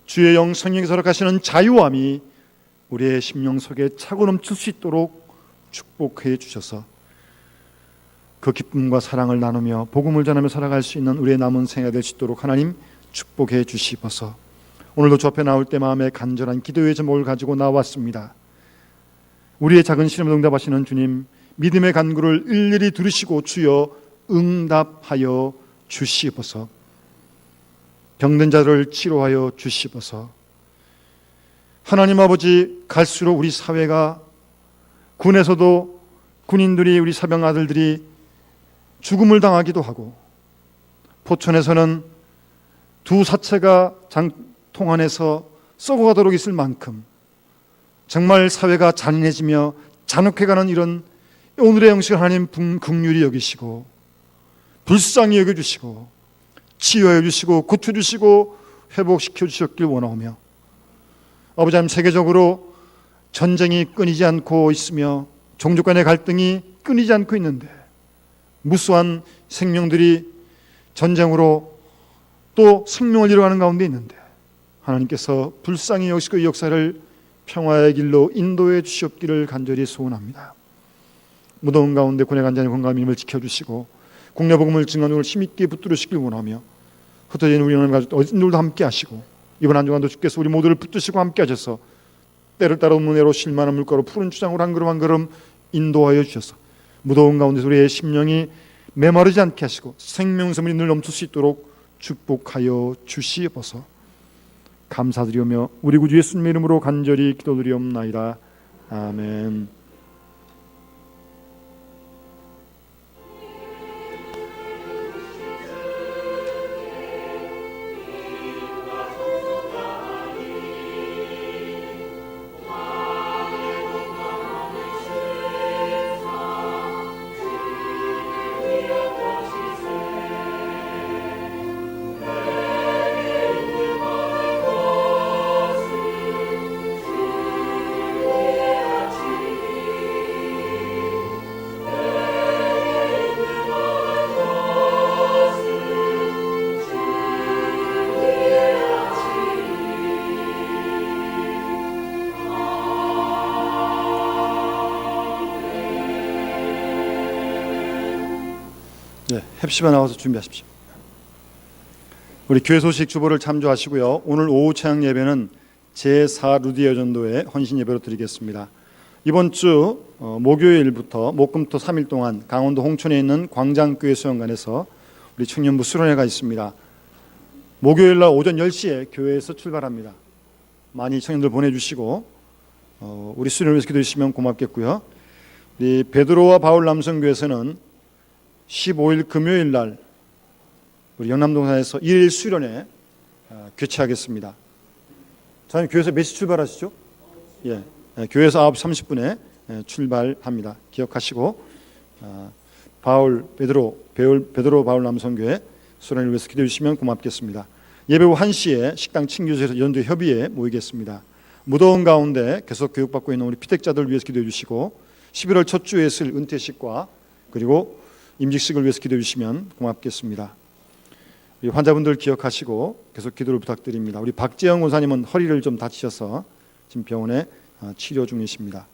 주의 영 성령께서 허락하시는 자유함이 우리의 심령 속에 차고 넘칠 수 있도록 축복해 주셔서 그 기쁨과 사랑을 나누며 복음을 전하며 살아갈 수 있는 우리의 남은 생애가 될 수 있도록 하나님 축복해 주시옵소서. 오늘도 주 앞에 나올 때 마음에 간절한 기도의 제목을 가지고 나왔습니다. 우리의 작은 시름을 응답하시는 주님, 믿음의 간구를 일일이 들으시고 주여 응답하여 주시옵소서. 병든 자를 치료하여 주시옵소서. 하나님 아버지, 갈수록 우리 사회가 군에서도 군인들이 우리 사병 아들들이 죽음을 당하기도 하고 포천에서는 두 사체가 장통 안에서 썩어가도록 있을 만큼 정말 사회가 잔인해지며 잔혹해가는 이런 오늘의 영식을 하나님 긍휼히 여기시고 불쌍히 여겨주시고 치유해 주시고 고쳐주시고 회복시켜 주셨길 원하오며 아버지 하나님, 세계적으로 전쟁이 끊이지 않고 있으며 종족 간의 갈등이 끊이지 않고 있는데 무수한 생명들이 전쟁으로 또 생명을 잃어가는 가운데 있는데 하나님께서 불쌍히 여기시고 이 역사를 평화의 길로 인도해 주시옵기를 간절히 소원합니다. 무더운 가운데 군의 간절한 건강과 믿음을 지켜주시고 국내 복음을 증언을 힘있게 붙들으시길 원하며 흩어진 우리 가족들도 함께 하시고 이번 한 주간도 주께서 우리 모두를 붙드시고 함께 하셔서 때를 따라 없는 애로 실만한 물가로 푸른 추장으로 한 걸음 한 걸음 인도하여 주셔서 무더운 가운데 우리의 심령이 메마르지 않게 하시고 생명샘이 늘 넘칠 수 있도록 축복하여 주시옵소서. 감사드리오며 우리 구주 예수님의 이름으로 간절히 기도드리옵나이다. 아멘. 이제 헵시바 나와서 준비하십시오. 우리 교회 소식 주보를 참조하시고요. 오늘 오후 찬양 예배는 제4 루디아 전도회 헌신 예배로 드리겠습니다. 이번 주 목요일부터 목금토 3일 동안 강원도 홍천에 있는 광장교회 수영관에서 우리 청년부 수련회가 있습니다. 목요일날 오전 10시에 교회에서 출발합니다. 많이 청년들 보내주시고 우리 수련을 위해서 기도해 주시면 고맙겠고요. 우리 베드로와 바울 남성교회에서는 15일 금요일날 우리 영남동산에서 1일 수련회 개최하겠습니다. 저는 교회에서 몇 시 출발하시죠? 예, 교회에서 9시 30분에 출발합니다. 기억하시고 베드로 바울 남성교회 수련을 위해서 기도해 주시면 고맙겠습니다. 예배 후 1시에 식당 친교소에서 연도 협의에 모이겠습니다. 무더운 가운데 계속 교육받고 있는 우리 피택자들 위해서 기도해 주시고 11월 첫 주에 있을 은퇴식과 그리고 임직식을 위해서 기도해 주시면 고맙겠습니다. 우리 환자분들 기억하시고 계속 기도를 부탁드립니다. 우리 박재영 원사님은 허리를 좀 다치셔서 지금 병원에 치료 중이십니다.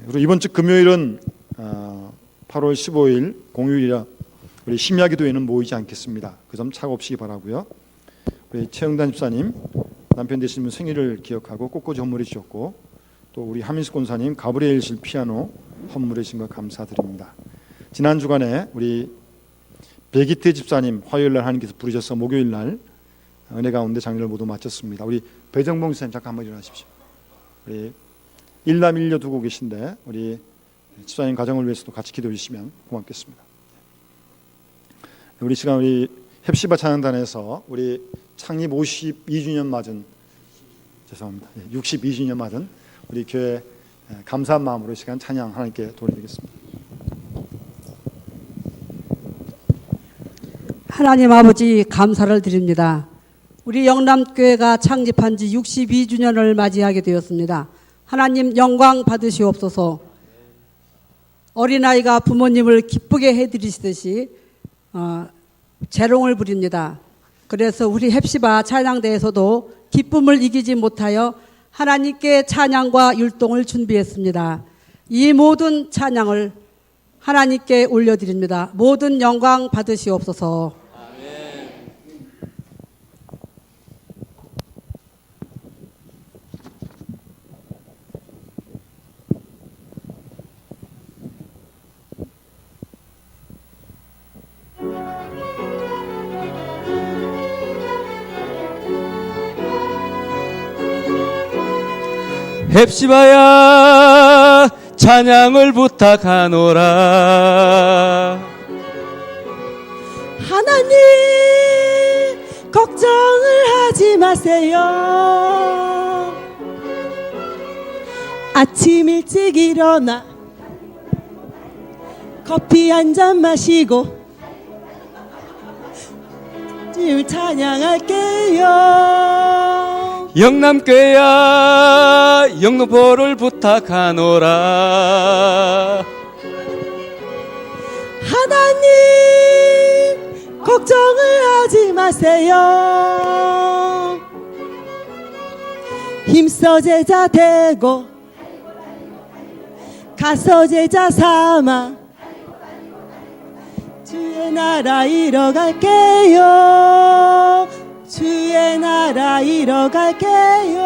그리고 이번 주 금요일은 8월 15일 공휴일이라 우리 심야기도에는 모이지 않겠습니다. 그 점 차고없이 바라고요. 우리 최영단 집사님 남편 되시는 분 생일을 기억하고 꽃꽂이 선물해 주셨고 또 우리 하민수 권사님 가브리엘실 피아노 선물해 주신 것 감사드립니다. 지난 주간에 우리 백이태 집사님 화요일날 하나님께서 부르셔서 목요일날 은혜 가운데 장례를 모두 마쳤습니다. 우리 배정봉 집사님 잠깐 한번 일어나십시오. 우리 일남 일녀 두고 계신데 우리 집사님 가정을 위해서도 같이 기도해 주시면 고맙겠습니다. 우리 시간 우리 헵시바 찬양단에서 우리 창립 52주년 맞은 62주년 맞은 우리 교회 감사한 마음으로 시간 찬양 하나님께 돌리겠습니다. 하나님 아버지 감사를 드립니다. 우리 영남교회가 창립한 지 62주년을 맞이하게 되었습니다. 하나님 영광 받으시옵소서. 어린아이가 부모님을 기쁘게 해드리시듯이 재롱을 부립니다. 그래서 우리 헵시바 찬양대에서도 기쁨을 이기지 못하여 하나님께 찬양과 율동을 준비했습니다. 이 모든 찬양을 하나님께 올려드립니다. 모든 영광 받으시옵소서. 헵시바야 찬양을 부탁하노라. 하나님 걱정을 하지 마세요. 아침 일찍 일어나 커피 한 잔 마시고 주님 찬양할게요. 영남교회야 영등포를 부탁하노라. 하나님 걱정을 하지 마세요. 힘써 제자 되고 가서 제자 삼아 주의 나라 이뤄갈게요. 주의 나라 이뤄갈게요.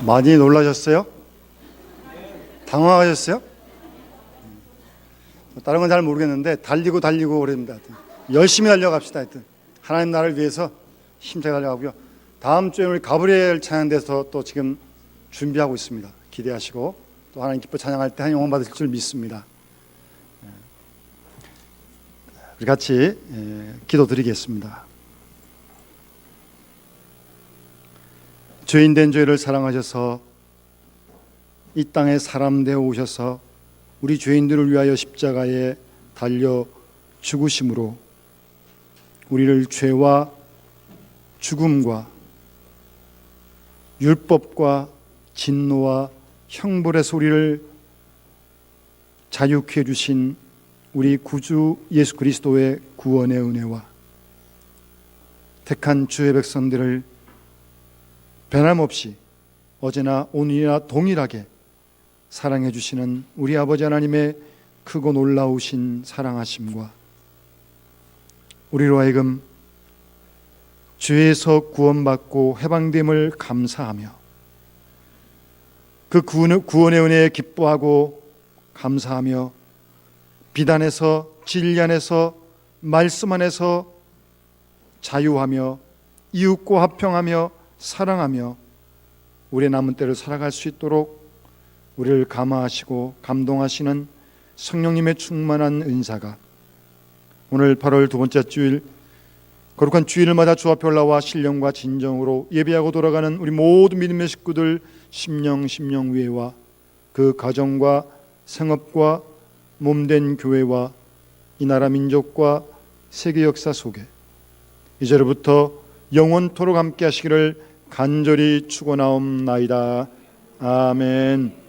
많이 놀라셨어요? 당황하셨어요? 다른 건 잘 모르겠는데 달리고 그럽니다. 열심히 달려갑시다. 하여튼 하나님 나라를 위해서 힘차게 달려가고요. 다음 주에 우리 가브리엘 찬양대에서 또 지금 준비하고 있습니다. 기대하시고 또 하나님 기뻐 찬양할 때 하나님 영광 받으실 줄 믿습니다. 우리 같이 기도드리겠습니다. 죄인된 저희를 사랑하셔서 이 땅에 사람 되어 오셔서 우리 죄인들을 위하여 십자가에 달려 죽으심으로 우리를 죄와 죽음과 율법과 진노와 형벌에서 우리를 자유케 해주신 우리 구주 예수 그리스도의 구원의 은혜와 택한 주의 백성들을 변함없이 어제나 오늘이나 동일하게 사랑해 주시는 우리 아버지 하나님의 크고 놀라우신 사랑하심과 우리로 하여금 죄에서 구원받고 해방됨을 감사하며 그 구원의 은혜에 기뻐하고 감사하며 비단에서 진리 안에서 말씀 안에서 자유하며 이웃과 화평하며 사랑하며 우리의 남은 때를 살아갈 수 있도록 우리를 감화하시고 감동하시는 성령님의 충만한 은사가 오늘 8월 두 번째 주일 거룩한 주일마다 주 앞에 올라와 신령과 진정으로 예배하고 돌아가는 우리 모든 믿음의 식구들 심령 위에와 그 가정과 생업과 몸된 교회와 이 나라 민족과 세계 역사 속에 이제로부터 영원토록 함께 하시기를 간절히 축원하옵나이다. 아멘.